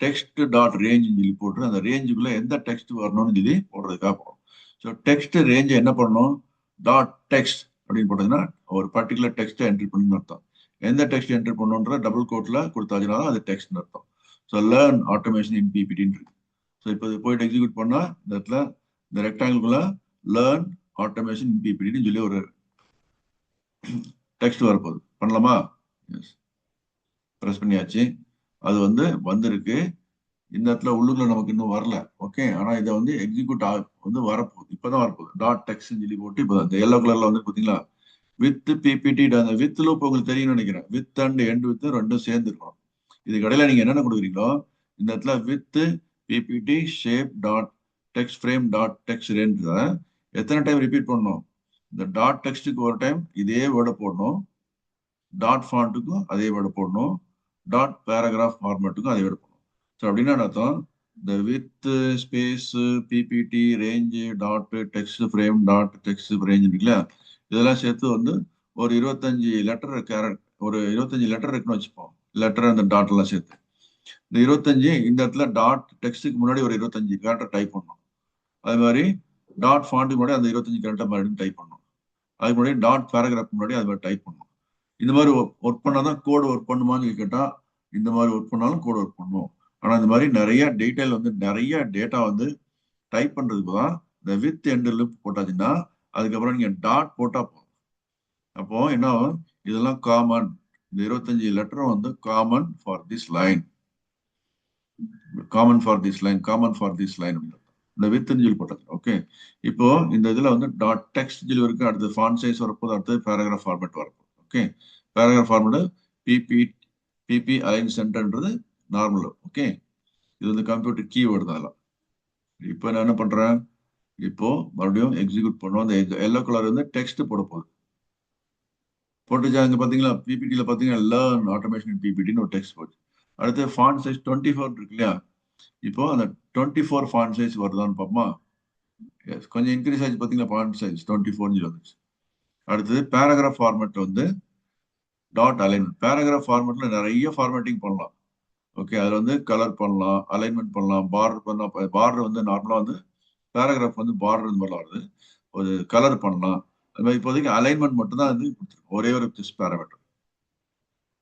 டெக்ஸ்ட் டாட் ரேஞ்ச் சொல்லி போட்டு அந்த ரேஞ்சுக்குள்ள எந்த டெக்ஸ்ட் வரணும்னு சொல்லி போடுறதுக்காக போகும். ஸோ டெக்ஸ்ட் ரேஞ்சை என்ன பண்ணணும், டாட் டெக்ஸ்ட் அப்படின்னு போட்டதுன்னா ஒரு பர்டிகுலர் டெக்ஸ்ட்டை என்ட்ரி பண்ணணும்னு அர்த்தம். எந்த டெக்ஸ்ட் என்ட்ரி பண்ணணுன்ற டபுள் கோட்ல கொடுத்தாச்சுன்னா அது டெக்ஸ்ட்னு அர்த்தம். ஸோ லேர்ன் ஆட்டோமேஷன் இன் பிபிடின்னு இருக்கு. ஸோ இப்போ இது போயிட்டு எக்ஸிக்யூட் பண்ணா இந்த இடத்துல இந்த ரெக்டாங்கிள்குள்ள லேர்ன் ஆட்டோமேஷன் இன் பிபிடின்னு சொல்லி ஒரு டெக்ஸ்ட் வரப்போகுது. பண்ணலாமா? எஸ், ப்ரெஸ் பண்ணியாச்சு. அது வந்திருக்கு. இந்த இடத்துல உள்ளுக்குள்ள நமக்கு இன்னும் வரல. ஓகே, ஆனா இதை எக்ஸிக்யூட் வரப்போகுது. இப்பதான் வரப்போகுது. டாட் டெக்ஸ்ட் சொல்லி போட்டு இப்போ இந்த எல்லோ கலர்ல பாத்தீங்களா வித் பிபிடி. அந்த வித் லூப் உங்களுக்கு தெரியும்னு நினைக்கிறேன். வித் அண்ட் எண்ட் வித் ரெண்டும் சேர்ந்து இருக்கணும். இதுக்கு இடையில நீங்க என்னென்ன கொடுக்குறீங்களோ இந்த இடத்துல with PPT shape dot text frame dot text range எத்தனை டைம் ரிப்பீட் பண்ணணும்? இந்த டாட் டெக்ஸ்ட்டுக்கு ஒரு டைம் இதே வேர்டை போடணும், டாட் ஃபாண்ட்டுக்கும் அதே வேர்டை போடணும், டாட் பேராகிராஃப் ஃபார்மேட்டுக்கும் அதே வேர்டை போடணும். ஸோ அப்படின்னா அர்த்தம் இந்த with space PPT range dot text frame dot text range இருக்குல்ல, இதெல்லாம் சேர்த்து ஒரு 25 லெட்டர் கேரட், ஒரு 25 லெட்டர் இருக்குன்னு வச்சுப்போம். லெட்டர் அந்த டாட் எல்லாம் சேர்த்து இந்த 25 இந்த இடத்துல டாட் டெக்ஸ்ட்டுக்கு முன்னாடி ஒரு 25 கேரக்டர் டைப் பண்ணணும். அது மாதிரி டாட் ஃபாண்ட்டுக்கு முன்னாடி அந்த 25 கேரக்டர் மறுபடியும் டைப் பண்ணணும். அதுக்கு முன்னாடி டாட் பேராகிராஃப் முன்னாடி அது மாதிரி டைப் பண்ணணும். இந்த மாதிரி ஒர்க் பண்ணாதான் கோடு ஒர்க் பண்ணுமான்னு கேட்டா இந்த மாதிரி ஒர்க் பண்ணாலும் கோடு ஒர்க் பண்ணும். ஆனா இந்த மாதிரி நிறைய டீடைல் நிறைய டேட்டா டைப் பண்றதுக்கு தான் இந்த வித் எண்ட் லிப் போட்டாச்சுன்னா அதுக்கப்புறம் நீங்க டாட் போட்டா போதும். அப்போ என்ன இதெல்லாம் காமன். இந்த 25 லெட்டரும் common for this line, common for this line, common for this line இந்த வித் சொல்லி போட்டது. ஓகே, இப்போ இந்த இதுல டாட் டெக்ஸ்ட் சொல்லி இருக்கு. அடுத்து ஃபாண்ட் சைஸ் வரப்போது, அடுத்து பேராகிராஃப் ஃபார்மேட் வரப்போகுது. Okay, paragraph format PP align சென்டர்ன்றது நார்மல். ஓகே, இது கம்ப்யூட்டர் கீவேர்டு தான் எல்லாம். இப்போ நான் என்ன பண்றேன், இப்போ மறுபடியும் எக்ஸிக்யூட் பண்ணுவோம். அந்த எல்லோ கலர் டெக்ஸ்ட் போட போகுது. போட்டுச்சா? இங்க பாத்தீங்களா பிபிடில பாத்தீங்கன்னா லேர்ன் ஆட்டோமேஷன் பிபிடின்னு ஒரு டெக்ஸ்ட் போச்சு. அடுத்து ஃபாண்ட் சைஸ் 24 இருக்கு இல்லையா, இப்போ அந்த 24 ஃபாண்ட் சைஸ் வருதான்னு பார்ப்போமா? எஸ், கொஞ்சம் இன்க்ரீஸ் ஆச்சு பாத்தீங்களா ஃபாண்ட் சைஸ் 24 வந்துச்சு. அடுத்தது paragraph format dot alignment. Paragraph ஃபார்மேட்ல நிறைய ஃபார்மேட்டிங் பண்ணலாம். ஓகே, அதுல கலர் பண்ணலாம், அலைன்மெண்ட் பண்ணலாம், பார்டர் பண்ணலாம். பார்டர் நார்மலா பேராகிராஃப் பார்டர் இந்த மாதிரிலாம் வருது. ஒரு கலர் பண்ணலாம். அது மாதிரி இப்போதைக்கு அலைன்மெண்ட் மட்டும் தான் ஒரே ஒரு பேராமீட்டர்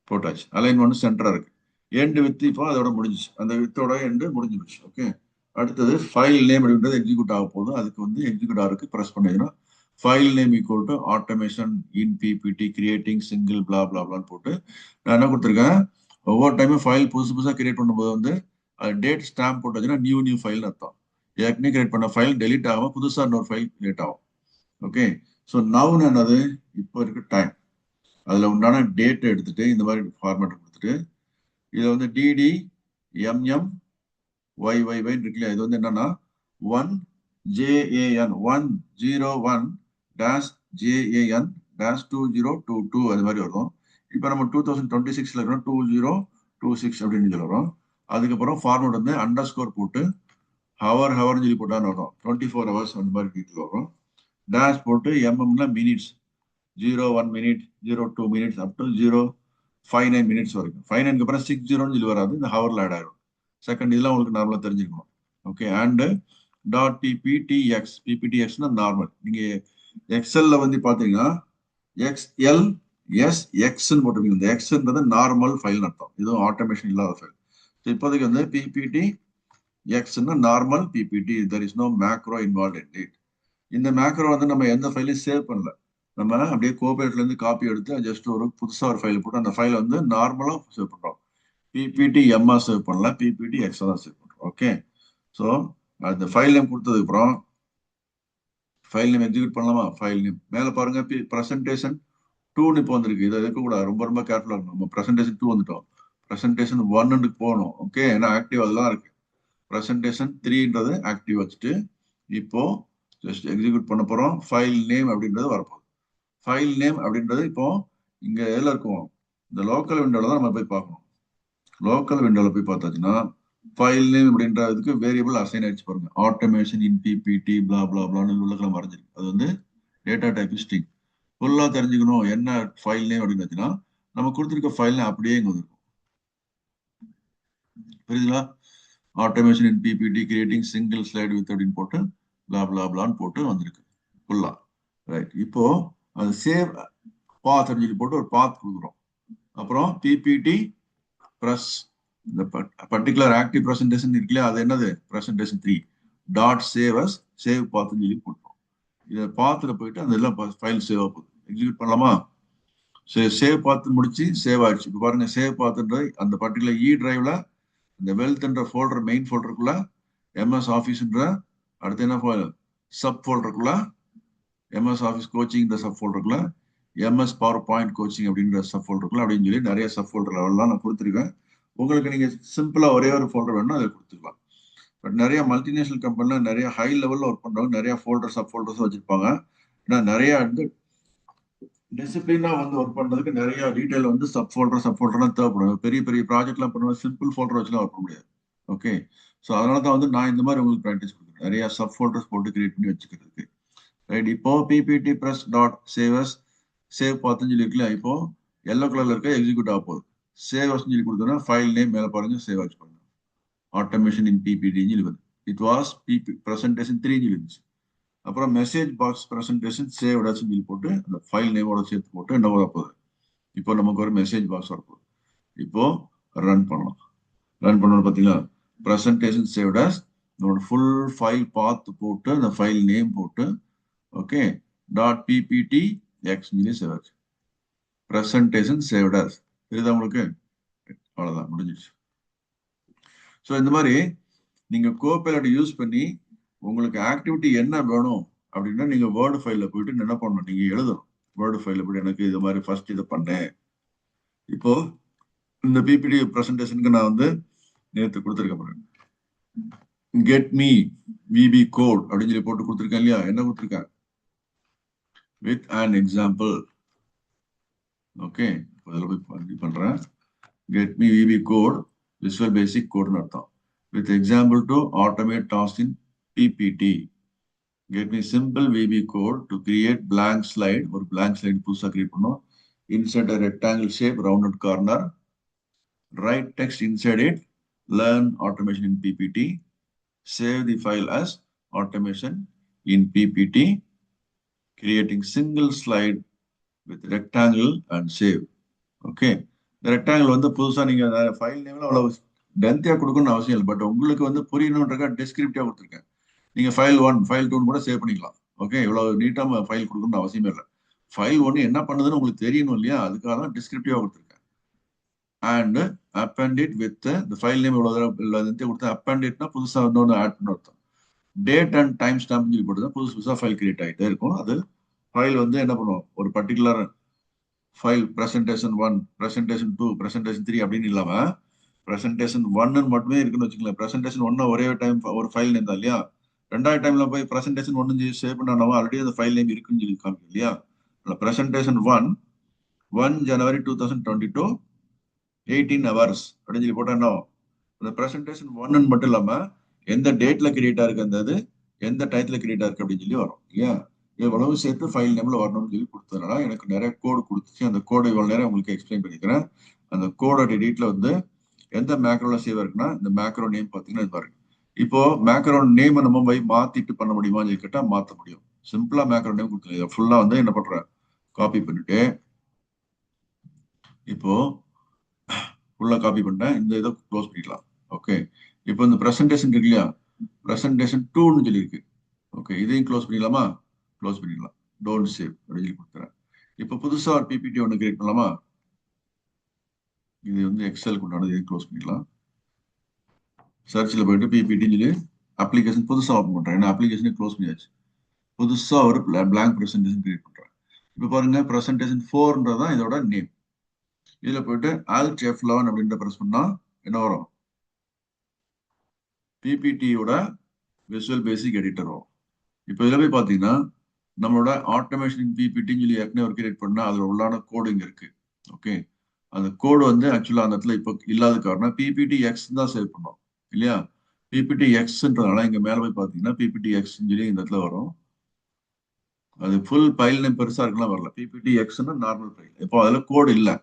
போட்டாச்சு. அலைன்மெண்ட் சென்டரா இருக்கு. எண்டு வித் இப்போ அதோட முடிஞ்சிச்சு. அந்த வித்தோட எண்டு முடிஞ்சு போச்சு. ஓகே, அடுத்தது ஃபைல் நேம் அப்படின்றது எக்ஸிக்யூட் ஆக போகுது. அதுக்கு எக்ஸிக்யூட் ஆகிறதுக்கு ப்ரெஸ் பண்ணீங்கன்னா file name equal to automation in PPT creating single blah blah பிளான்னு போட்டு நான் என்ன கொடுத்துருக்கேன், ஒவ்வொரு டைமும் ஃபைல் புதுசா கிரியேட் பண்ணும்போது டேட் ஸ்டாம்ப் போட்டாச்சுன்னா நியூ ஃபைல்னு அர்த்தம். ஏற்கனவே கிரியேட் பண்ண ஃபைல் டெலிட் ஆகும், புதுசா இன்னொரு ஃபைல் கிரியேட் ஆகும். ஓகே, ஸோ நவுன் என்னது, இப்போ இருக்கு டைம். அதுல உண்டான டேட் எடுத்துட்டு இந்த மாதிரி ஃபார்மேட் கொடுத்துட்டு இதுல டிடி எம்எம் ஒய் இருக்குல்லையா, இது என்னன்னா 1JAN 101 -JAN -2022 அது மாதிரி வரும். இப்போ நம்ம 2026 இருக்கணும் 2026 அப்படின்னு சொல்லி வரும். அதுக்கப்புறம் ஃபார்மேட் அண்டர்ஸ்கோர் போட்டு ஹவர்னு சொல்லி போட்டான்னு வரும். 24 hours அந்த மாதிரி டீட்டெயில் வரும். டேஷ் போட்டு எம்எம்ல minutes 01 minute 02 minutes up to 059 minutes வரைக்கும். 59க்கு அப்புறம் 60 சொல்லி வராது, இந்த ஹவர்ல ஆட் ஆயிடும். செகண்ட் இதெல்லாம் உங்களுக்கு நார்மலா தெரிஞ்சுக்கணும். Okay, and dot PPTX. பிபிடிஎக்ஸ்னா நார்மல். நீங்க எக்ஸல்ல பாத்தீங்கன்னா XLSX போட்டுருக்கீங்க. இந்த எக்ஸ்ன்றது நார்மல் ஃபைல் அர்த்தம். இதுவும் ஆட்டோமேஷன் இல்லாத ஃபைல். இப்போதைக்கு பிபிடி எக்ஸ்னா normal PPT. There is no macro involve in it. இந்த மேக்ரோ நம்ம எந்த ஃபைலையும் சேவ் பண்ணல. நம்ம அப்படியே கோபேட்ல இருந்து காப்பி எடுத்து ஜஸ்ட் ஒரு புதுசா ஒரு ஃபைல் போட்டு அந்த ஃபைலை நார்மலா சேவ் பண்றோம். பிபிடி எம்ஆ சேவ் பண்ணல, பிபிடி எக்ஸா தான் சேவ் பண்றோம். ஓகே, ஸோ அந்த ஃபைல் நேம் கொடுத்ததுக்கு அப்புறம் ஃபைல் நேம் எக்ஸிக்யூட் பண்ணலாமா? ஃபைல் நேம் மேல பாருங்க, பிரசன்டேஷன் 2ன்னு இப்போ வந்திருக்கு. இதை இருக்கக்கூடாது, ரொம்ப கேர்ஃபுல்லா இருக்கணும். நம்ம பிரசன்டேஷன் 2 வந்துட்டோம், பிரசன்டேஷன் 1க்கு போகணும். ஓகே, ஏன்னா ஆக்டிவ் அதெல்லாம் இருக்கு. பிரசன்டேஷன் 3ன்றது ஆக்டிவ் வச்சுட்டு இப்போ ஜஸ்ட் எக்ஸிக்யூட் பண்ண போறோம். ஃபைல் நேம் அப்படின்றது வரப்போகுது. ஃபைல் நேம் அப்படின்றது இப்போ இங்க எதுல இருக்கும், இந்த லோக்கல் விண்டோல தான் நம்ம போய் பார்க்கணும். லோக்கல் விண்டோல போய் பார்த்தாச்சுன்னா ஃபைல் நேம் அப்படின்றதுக்கு வேரியபிள் அசைன் ஆயிடுச்சு பாருங்க. Automation in PPT blah blah பிளான்னு உள்ளுக்குள்ள மறைஞ்சிருக்கு. அது டேட்டா டைப் ஸ்ட்ரிங். ஃபுல்லா தெரிஞ்சுக்கணும் என்ன ஃபைல் நேம் அப்படின்னு நம்ம கொடுத்துருக்க ஃபைல் நேம் அப்படியே இங்க வந்துருக்கும். புரியுதுங்களா? Automation in PPT creating single slide with அப்படின்னு போட்டு பிளான்னு போட்டு வந்திருக்கு ஃபுல்லா. ரைட், இப்போ அது சேவ் பாத் அப்படின்னு சொல்லி போட்டு ஒரு பாத் கொடுக்குறோம். அப்புறம் பிபிடி ப்ளஸ் இந்த பர்டிகுலர் ஆக்டிவ் ப்ரெசன்டேஷன் இருக்கு இல்லையா, அது என்னது presentation 3 dot save as save பாத்துன்னு சொல்லி போட்டுரும். இதை பாத்துல போயிட்டு அந்த எல்லாம் ஃபைல் சேவ் ஆகுது. எக்ஸிக்யூட் பண்ணலாமா? சேவ் பார்த்து முடிச்சு சேவ் ஆயிடுச்சு. இப்போ பாருங்க, சேவ் பார்த்துன்ற அந்த பர்டிகுலர் இ டிரைவ்ல இந்த வெல்த்ன்ற ஃபோல்டர் மெயின் ஃபோல்டருக்குள்ள எம்எஸ் ஆஃபீஸ்ன்ற அடுத்து என்ன சப் ஃபோல்டருக்குள்ள எம்எஸ் ஆஃபீஸ் கோச்சிங் இந்த சப் ஃபோல்டருக்குள்ள எம்எஸ் பவர் பாயிண்ட் கோச்சிங் அப்படின்ற சப் ஃபோல்டருக்குள்ள அப்படின்னு சொல்லி நிறைய சப் ஃபோல்டர் லெவல்லாம் நான் கொடுத்துருக்கேன். உங்களுக்கு நீங்க சிம்பிளா ஒரே ஒரு ஃபோல்டர் வேணும்னா அதை கொடுத்துக்கலாம். பட் நிறைய மல்டிநேஷனல் கம்பெனில நிறைய ஹை லெவல்ல ஒர்க் பண்றவங்க நிறைய ஃபோல்டர் சப் ஃபோல்டர்ஸ் வச்சிருப்பாங்க. ஏன்னா நிறைய வந்து டிசிப்ளினா வந்து ஒர்க் பண்றதுக்கு நிறைய டீடைல் வந்து சப் ஃபோல்டர்லாம் தேவைப்படும். பெரிய பெரிய ப்ராஜெக்ட்லாம் பண்ணுவோம், சிம்பிள் ஃபோல்டர் வச்சுலாம் ஒர்க் பண்ண முடியாது. ஓகே, ஸோ அதனால தான் வந்து நான் இந்த மாதிரி உங்களுக்கு ப்ராக்டிஸ் கொடுக்குறேன், நிறைய சப் ஃபோல்டர்ஸ் போட்டு கிரியேட் பண்ணி வச்சுக்கிறதுக்கு. ரைட், இப்போ பிபிடி ப்ரெஸ் டாட் சேவஸ் சேவ் பார்த்துன்னு சொல்லி இருக்குல்ல, இப்போ எல்லோ கலர்ல இருக்க எக்ஸிக்யூட் ஆக போகுது. சேவ் சொல்லி கொடுத்தோன்னா ஃபைல் நேம் மேலே பாருங்க சேவ் ஆச்சு பாருங்க. ஆட்டோமேஷன் இன் பிபிடி சொல்லி வருது. இட் வாஸ் பிபி ப்ரெசன்டேஷன் 3 சொல்லி இருந்துச்சு. அப்புறம் மெசேஜ் பாக்ஸ் ப்ரெசன்டேஷன் சேவ் சொல்லி போட்டு அந்த ஃபைல் நேமோட சேர்த்து போட்டு என்ன வரப்போகுது, இப்போ நமக்கு ஒரு மெசேஜ் பாக்ஸ் வரப்போகுது. இப்போ ரன் பண்ணலாம். ரன் பண்ணணும் பார்த்தீங்களா, ப்ரெசன்டேஷன் சேவ்ட் அஸ் நம்மளோட ஃபுல் ஃபைல் பார்த்து போட்டு அந்த ஃபைல் நேம் போட்டு okay dot PPTX save ஆச்சு. ப்ரெசன்டேஷன் சேவ்ட் அஸ் இதுதான் உங்களுக்கு. அவ்வளோதான், முடிஞ்சிச்சு. ஸோ இந்த மாதிரி நீங்க கோபைலட் யூஸ் பண்ணி உங்களுக்கு ஆக்டிவிட்டி என்ன வேணும் அப்படின்னா நீங்க வேர்டு ஃபைல்ல போயிட்டு என்ன பண்ணணும், நீங்க எழுதணும். வேர்டு ஃபைல்ல போயிட்டு எனக்கு இது மாதிரி ஃபர்ஸ்ட் இதை பண்ணேன். இப்போ இந்த பிபிடி ப்ரெசன்டேஷனுக்கு நான் வந்து நேற்று கொடுத்துருக்கேன், கெட் மீ விபி கோட் அப்படின்னு சொல்லி போட்டு கொடுத்துருக்கேன் இல்லையா. என்ன கொடுத்துருக்கேன், வித் அன் எக்ஸாம்பிள். ஓகே, அதில் போய் பண்றேன். Get me VB code Visual Basic கோட்னு அர்த்தம். with example to automate tasks in PPT. Get me simple VB code to create blank slide or blank slide புதுசா create பண்ணோம். Insert a rectangle shape, rounded corner. Write text inside it. Learn automation in PPT. Save the file as automation in PPT. Creating single slide with rectangle and save. Okay. The rectangle வந்து புதுசா நீங்க file நேம்ல அவ்வளவு லென்த்தியா கொடுக்கணும்னு அவசியம் இல்லை. But உங்களுக்கு வந்து புரியணுன்றக்கா டிஸ்கிரிப்டிவா கொடுத்துருக்கேன். நீங்க ஃபைல் 1 ஃபைல் 2 கூட சேவ் பண்ணிக்கலாம். ஓகே, இவ்வளவு நீட்டா ஃபைல் கொடுக்கணும்னு அவசியமே இல்லை. ஃபைல் 1 என்ன பண்ணுதுன்னு உங்களுக்கு தெரியணும் இல்லையா, அதுக்காக தான் டிஸ்கிரிப்டிவா கொடுத்துருக்கேன். அண்ட் அப்பெண்ட் இட் வித் இந்த ஃபைல் நேம் இவ்வளவு கொடுத்து அப்பெண்ட் இட்னா புதுசா இன்னொன்று ஆட் பண்ண அர்த்தம். டேட் அண்ட் டைம் ஸ்டாம்ப் சொல்லி போட்டு புதுசு புதுசா ஃபைல் கிரியேட் ஆகிட்டே இருக்கும். அது ஃபைல் வந்து என்ன பண்ணுவோம், ஒரு particular file presentation 1 presentation 2 presentation 3 அப்படின்னு இல்லாம ப்ரெசன்டேஷன் 1 மட்டுமே இருக்குன்னு வச்சுக்கலாம். ப்ரெசன்டேஷன் 1 ஒரே டைம் ஒரு ஃபைல் நேம் தான் இல்லையா. ரெண்டாவது டைம்ல போய் ப்ரெசன்டேஷன் 1 சேவ் பண்ணாலும் ஆல்ரெடி அந்த ஃபைல் நேம் இருக்குன்னு சொல்லி காமிக்கும் இல்லையா. ப்ரெசன்டேஷன் 1 ஜனவரி 2022 18 hours அப்படின்னு சொல்லி போட்டா என்ன, அந்த ப்ரெசன்டேஷன் 1 மட்டும் இல்லாம எந்த டேட்ல கிரியேட் ஆயிருக்கு, அந்த இது எந்த டயத்துல கிரியேட் ஆயிருக்கு அப்படின்னு சொல்லி வரும் இல்லையா. எவ்வளவு சேர்த்து ஃபைல் நேம்ல வரணும்னு சொல்லி கொடுத்ததுனால எனக்கு நிறைய கோடு கொடுத்துச்சு. அந்த கோடை இவ்வளவு நேரம் உங்களுக்கு எக்ஸ்பிளைன் பண்ணிக்கிறேன். அந்த கோடோட டீட்ல வந்து எந்த மேக்ரோல சேவ் இருக்குன்னா இந்த மேக்ரோ நேம் பாத்தீங்கன்னா இது பாருங்க. இப்போ மேக்ரோ நேம் நம்ம போய் மாத்திட்டு பண்ண முடியுமான்னு கேட்டா மாத்த முடியும். சிம்பிளா மேக்ரோ நேம் கொடுத்துருங்க. ஃபுல்லா வந்து என்ன பண்றேன், காப்பி பண்ணிட்டு இப்போ ஃபுல்லா காப்பி பண்ணிட்டேன். இந்த இதை க்ளோஸ் பண்ணிக்கலாம். ஓகே, இப்போ இந்த ப்ரெசன்டேஷன் இருக்கு இல்லையா, ப்ரெசன்டேஷன் 2ன்னு சொல்லி இருக்கு. ஓகே, இதையும் க்ளோஸ் பண்ணிக்கலாமா, க்ளோஸ் பண்ணிக்கலாம். டோன்ட் சேவ் அப்படின்னு சொல்லி கொடுத்துறேன். இப்போ புதுசா ஒரு பிபிடி ஒன்று கிரியேட் பண்ணலாமா, இது வந்து எக்ஸல் கொண்டாடு, இதையும் க்ளோஸ் பண்ணிக்கலாம். சர்ச்சில் போயிட்டு பிபிடின்னு சொல்லி அப்ளிகேஷன் புதுசாக ஓப்பன் பண்றேன். ஏன்னா அப்ளிகேஷனே க்ளோஸ் பண்ணியாச்சு. புதுசா ஒரு பிளாங்க் ப்ரெசன்டேஷன் கிரியேட் பண்றேன். இப்போ பாருங்க, ப்ரெசன்டேஷன் 4ன்றதான் இதோட நேம். இதுல போயிட்டு Alt F11 அப்படின்ற பிரஸ் பண்ணா என்ன வரும், பிபிடியோட விசுவல் பேசிக் எடிட்டர் வரும். இப்போ இதுல போய் பாத்தீங்கன்னா நம்மளோட ஆட்டோமேஷன் பிபிடின்னு சொல்லி ஏற்கனவே ஒரு கிரியேட் பண்ணா அதுல உள்ளான கோடு இங்க இருக்கு. ஓகே, அந்த கோடு வந்து ஆக்சுவலா அந்த இடத்துல இப்போ இல்லாத காரணம் பிபிடி எக்ஸ் தான் சேவ் பண்ணோம் இல்லையா. பிபிடி எக்ஸ்ன்றதுனால இங்க மேல போய் பாத்தீங்கன்னா பிபிடி எக்ஸ் சொல்லி இந்த இடத்துல வரும். அது ஃபுல் ஃபைல் நேம் பெருசா இருக்கலாம் வரல. பிபிடி எக்ஸ்னா நார்மல் ஃபைல். இப்போ அதுல கோடு இல்லை.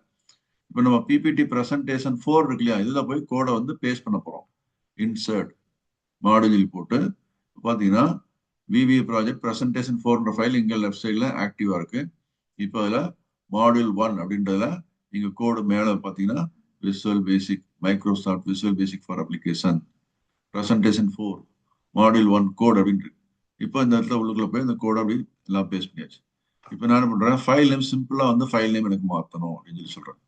இப்போ நம்ம பிபிடி ப்ரெசன்டேஷன் 4 இருக்கு இல்லையா, இதுல போய் கோடை வந்து பேஸ்ட் பண்ண போறோம். இன்சர்ட் மாடியூல் போட்டு பார்த்தீங்கன்னா விபிஏ ப்ராஜெக்ட் ப்ரெசன்டேஷன் 4 ஃபைல் இங்கே லெஃப்ட் சைடில் ஆக்டிவாக இருக்கு. இப்போ அதில் மாடியூல் 1 அப்படின்றதுல இங்கே கோடு மேலே பார்த்தீங்கன்னா visual basic Microsoft visual basic for application presentation 4 module 1 code அப்படின்னு இருக்கு. இப்போ இந்த இடத்துல உள்ளுக்குள்ள போய் இந்த கோட் அப்படி எல்லாம் பேஸ்ட் பண்ணியாச்சு. இப்போ நான் என்ன பண்றேன், ஃபைல் நேம் சிம்பிளா வந்து ஃபைல் நேம் எனக்கு மாற்றணும் அப்படின்னு சொல்லி சொல்றேன்.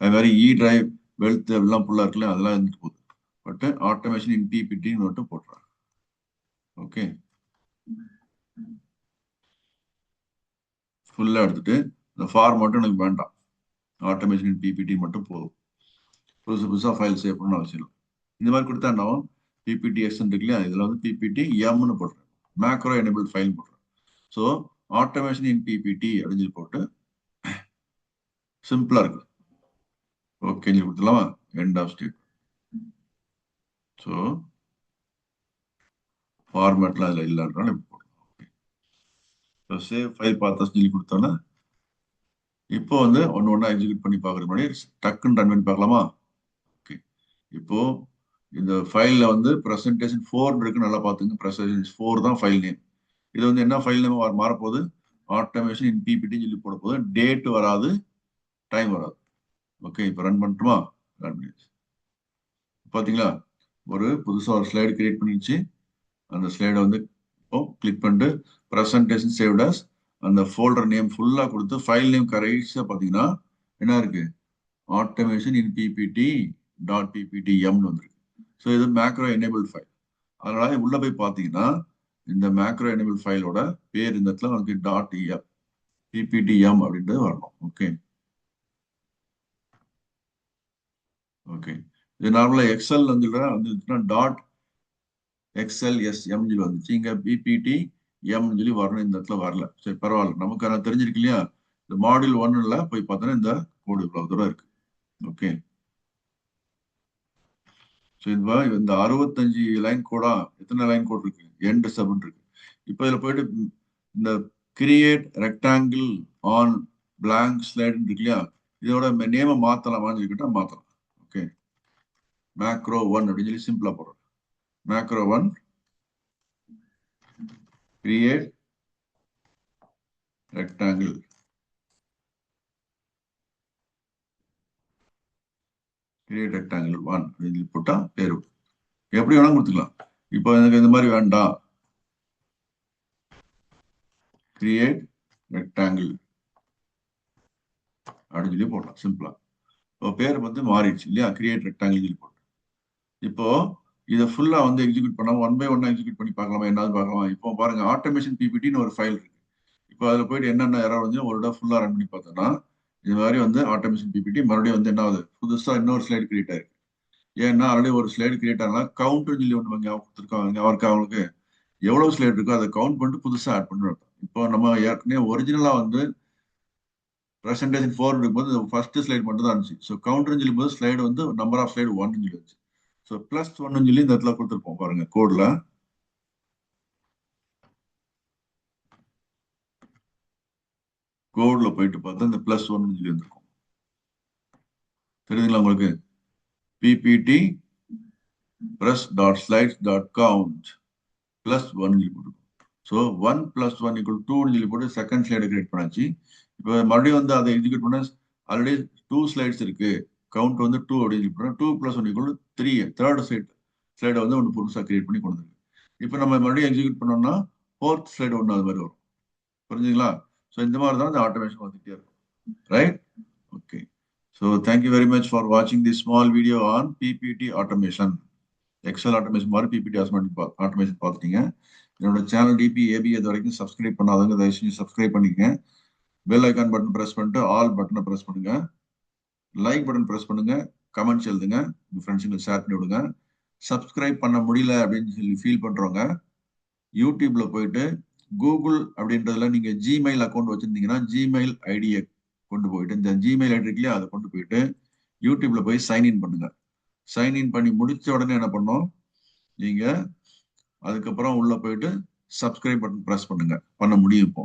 அது மாதிரி இ டிரைவ் வெல்த் எல்லாம் ஃபுல்லா இருக்குல்ல அதெல்லாம் இருந்துட்டு போகுது. பட் ஆட்டோமேஷன் இன் பிபிடின்னு மட்டும் போட்டுறேன். ஓகே, ஃபுல்லா எடுத்துட்டு இந்த ஃபார் மட்டும் எனக்கு வேண்டாம், ஆட்டோமேஷன் இன் பிபிடி மட்டும் போதும். புதுசா ஃபைல் சேவ் பண்ணணும் அவசியம் இல்லை. இந்த மாதிரி கொடுத்தா என்ன பிபிடி எக்ஸ்டன் இருக்கு இல்லையா, இதுல வந்து பிபிடி எம்னு போடுறேன், மேக்ரோ எனேபிள் ஃபைல் போடுறேன். ஸோ ஆட்டோமேஷன் இன் பிபிடி அப்படின்னு சொல்லி போட்டு சிம்பிளா இருக்கு. ஓகே கொடுத்துலாமா, எண்ட் ஆஃப் ஸ்டேட். ஸோ ஃபார்மேட்லாம் அதில் இல்லைன்றாலும் இப்படி போடலாம். சேவ் ஃபைல் பார்த்தா சொல்லி கொடுத்தோன்னா இப்போ வந்து ஒன்று ஒன்றா எக்ஸிக்யூட் பண்ணி பார்க்குற முன்னாடி டக்குன்னு ரன் பண்ணி பார்க்கலாமா. ஓகே, இப்போ இந்த ஃபைலில் வந்து ப்ரெசன்டேஷன் 4 இருக்கு, நல்லா பார்த்துங்க. ப்ரெசன்டேஷன் 4 தான் ஃபைல் நேம். இது வந்து என்ன ஃபைல் நேம் மாறப்போகுது, ஆட்டோமேஷன் இன் பிபிடி சொல்லி போட போது. டேட் வராது, டைம் வராது. ஓகே, இப்போ ரன் பண்ணட்டுமா, ரன் பண்ணிடுச்சு. பார்த்தீங்களா, ஒரு புதுசாக ஒரு ஸ்லைடு கிரியேட் பண்ணிடுச்சு. அந்த ஸ்லைடை வந்து இப்போ கிளிக் பண்ணிட்டு ப்ரெசன்டேஷன் சேவ்ட் அஸ் அந்த ஃபோல்டர் நேம் ஃபுல்லாக கொடுத்து ஃபைல் நேம் கரெக்டாக பார்த்தீங்கன்னா என்ன இருக்கு, automation in PPT dot PPT எம்னு வந்துருக்கு. ஸோ இது மேக்ரோ எனேபிள் ஃபைல். அதனால உள்ள போய் பார்த்தீங்கன்னா இந்த மேக்ரோ எனேபிள் ஃபைலோட பேர் இந்த இடத்துல நமக்கு டாட் எம் பிபிடிஎம் அப்படின்றது வரணும். ஓகே ஓகே, இது நார்மலாக எக்ஸல் வந்துச்சுன்னா டாட் XLSM வந்துச்சு, இங்க பிபிடி எம் சொல்லி வரணும், இந்த இடத்துல வரல. சரி பரவாயில்ல, நமக்கு நான் தெரிஞ்சிருக்கு இல்லையா. இந்த மாடியூல் 1ல போய் பார்த்தோன்னா இந்த கோடு இவ்வளவு தூரம் இருக்கு. ஓகே, ஸோ இந்த 65 லைன் கோடா, எத்தனை லைன் கோட் இருக்கு, எண்ட் சப்னு இருக்கு. இப்போ இதில் போயிட்டு இந்த create rectangle on blank slide இருக்கு இல்லையா, இதோட நேமை மாத்தலாமான்னு சொல்லிக்கிட்டா மாத்தலாம். ஓகே, மேக்ரோ 1 அப்படின்னு சொல்லி சிம்பிளா போடுறோம். Macro 1 create rectangle create rectangle 1 அப்படின்னு போட்டா பேரு எப்படி வேணா கொடுத்துக்கலாம். இப்போ எனக்கு இந்த மாதிரி வேண்டாம், கிரியேட் ரெக்டாங்கிள் அப்படின்னு சொல்லி போடலாம் சிம்பிளா. இப்போ பேர் வந்து மாறிடுச்சு இல்லையா, கிரியேட் ரெக்டாங்கிள் சொல்லி போட்டோம். இப்போ இதை ஃபுல்லா வந்து எக்ஸிக்யூட் பண்ணாம 1 பை 1 எக்ஸிக்யூட் பண்ணி பார்க்கலாமா, என்னது பார்க்கலாமா. இப்போ பாருங்க, ஆட்டோமேஷன் பிபிடின்னு ஒரு ஃபைல் இருக்கு. இப்போ அதில் போயிட்டு என்னென்ன எரர் வந்து ஒரு இடம் ஃபுல்லா ரன் பண்ணி பார்த்தோம்னா இது மாதிரி வந்து ஆட்டோமேஷன் பிபிடி மறுபடியும் வந்து என்ன ஆகுது, புதுசா இன்னொரு ஸ்லைடு கிரியேட் ஆயிருக்கு. ஏன்னா ஆல்ரெடி ஒரு ஸ்லைடு கிரியேட் ஆகலாம், கவுண்ட்னு சொல்லி ஒன்று கொடுத்துருக்காங்க. அவங்களுக்கு எவ்வளவு ஸ்லைடு இருக்கோ அதை கவுண்ட் பண்ணிட்டு புதுசா ஆட் பண்ணுறோம். இப்போ நம்ம ஏற்கனவே ஒரிஜினலா வந்து ப்ரெசன்டேஷன் 4 இருக்கும்போது ஃபர்ஸ்ட் ஸ்லைடு மட்டும் தான் இருந்துச்சு. ஸோ கவுண்டர்னு சொல்லும் போது ஸ்லைடு வந்து நம்பர் ஆஃப் ஸ்லைடு 1 சொல்லி வச்சு, ஸோ +1 சொல்லி இந்த இடத்துல கொடுத்துருப்போம் பாருங்க. கோட்ல போயிட்டு பார்த்தா இந்த +1 சொல்லி வந்திருக்கும். தெரியுதுங்களா உங்களுக்கு, PPT press dot slides dot count +1 சொல்லி போட்டுருக்கும். ஸோ 1 + 1 = 2 சொல்லி போட்டு செகண்ட் ஸ்லைடை கிரியேட் பண்ணாச்சு. இப்போ மறுபடியும் வந்து அதை எக்ஸிக்யூட் பண்ண ஆல்ரெடி 2 ஸ்லைட்ஸ் இருக்கு, கவுண்ட் வந்து 2 அப்படின்னு சொல்லி 2 + 1 = 3 தேர்ட் ஸ்லைடை வந்து ஒன்று புதுசாக கிரியேட் பண்ணி கொண்டு வந்துருக்கு. இப்போ நம்ம மறுபடியும் எக்ஸிக்யூட் பண்ணோம்னா 4th ஸ்லைடு ஒன்று அது மாதிரி வரும். புரிஞ்சுங்களா. ஸோ இந்த மாதிரி தான் இந்த ஆட்டோமேஷன் வந்துட்டே இருக்கும். Right, okay. So thank you very much for வாட்சிங் the small video on PPT automation. Excel automation மாதிரி பிபிடி ஆட்டோமேஷன் பார்த்துட்டீங்க. என்னோட சேனல் டிபி ஏபி இது வரைக்கும் சப்ஸ்கிரைப் பண்ணாதவங்க தயவு செஞ்சு சப்ஸ்கிரைப் பண்ணிக்கங்க. பெல் ஐக்கான் பட்டன் பிரஸ் பண்ணிட்டு ஆல் பட்டனை பிரஸ் பண்ணுங்க, லைக் பட்டன் பிரஸ் பண்ணுங்க, கமெண்ட்ஸ் எழுதுங்க, உங்க ஃப்ரெண்ட்ஸுங்களுக்கு ஷேர் பண்ணி விடுங்க. சப்ஸ்கிரைப் பண்ண முடியல அப்படின்னு சொல்லி ஃபீல் பண்றவங்க யூடியூப்ல போயிட்டு கூகுள் அப்படின்றதுல நீங்க ஜிமெயில் அக்கௌண்ட் வச்சிருந்தீங்கன்னா ஜிமெயில் ஐடியை கொண்டு போயிட்டு இந்த ஜிமெயில் ஐடி இருக்குல்லையா அதை கொண்டு போயிட்டு யூடியூப்ல போய் சைன்இன் பண்ணுங்க. சைன்இன் பண்ணி முடிச்ச உடனே என்ன பண்ணோம், நீங்க அதுக்கப்புறம் உள்ள போயிட்டு சப்ஸ்கிரைப் பட்டன் பிரஸ் பண்ணுங்க, பண்ண முடியும். இப்போ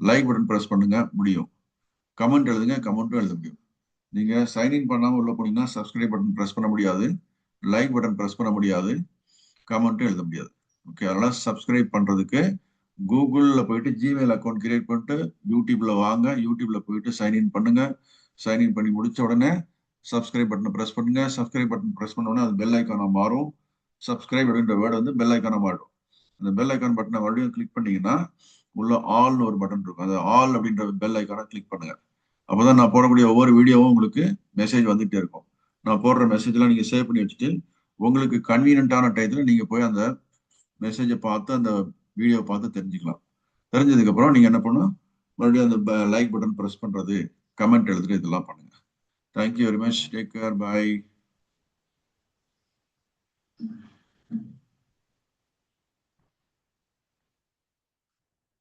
லைக் பட்டன் பிரஸ் பண்ணுங்க, முடியும். கமெண்ட் எழுதுங்க, கமெண்ட்டும் எழுத முடியும். நீங்க சைன்இன் பண்ணாம உள்ள போனீங்கன்னா சப்ஸ்கிரைப் பட்டன் பிரஸ் பண்ண முடியாது. லைக் பட்டன் ப்ரெஸ் பண்ண முடியாது, கமெண்ட்டும் எழுத முடியாது. ஓகே, அதனால சப்ஸ்கிரைப் பண்றதுக்கு கூகுளில் போயிட்டு ஜிமெயில் அக்கௌண்ட் கிரியேட் பண்ணிட்டு யூடியூப்ல வாங்க, யூடியூப்ல போயிட்டு சைன்இன் பண்ணுங்க. சைன்இன் பண்ணி முடிச்ச உடனே சப்ஸ்கிரைப் பட்டனை ப்ரெஸ் பண்ணுங்க. சப்ஸ்கிரைப் பட்டன் ப்ரெஸ் பண்ண உடனே அது பெல் ஐக்கானா மாறும். சப்ஸ்கிரைப் அப்படின்ற வேர்டு வந்து பெல் ஐக்கானா மாறும். அந்த பெல் ஐக்கான் பட்டனை மறுபடியும் கிளிக் பண்ணீங்கன்னா உள்ள ஆல்னு ஒரு பட்டன் இருக்கும். அந்த ஆல் அப்படின்ற பெல் ஐக்கானை கிளிக் பண்ணுங்க. அப்போதான் நான் போடக்கூடிய ஒவ்வொரு வீடியோவும் உங்களுக்கு மெசேஜ் வந்துட்டே இருக்கும். நான் போடுற மெசேஜ்லாம் நீங்க சேவ் பண்ணி வச்சுட்டு உங்களுக்கு கன்வீனியன்டான டயத்துல நீங்க போய் அந்த மெசேஜை பார்த்து அந்த வீடியோ பார்த்து தெரிஞ்சுக்கலாம். தெரிஞ்சதுக்கு அப்புறம் நீங்க என்ன பண்ணணும், மறுபடியும் அந்த லைக் பட்டன் ப்ரெஸ் பண்றது, கமெண்ட் எழுதுறது, இதெல்லாம் பண்ணுங்க. Thank you very much. Take care. பாய்.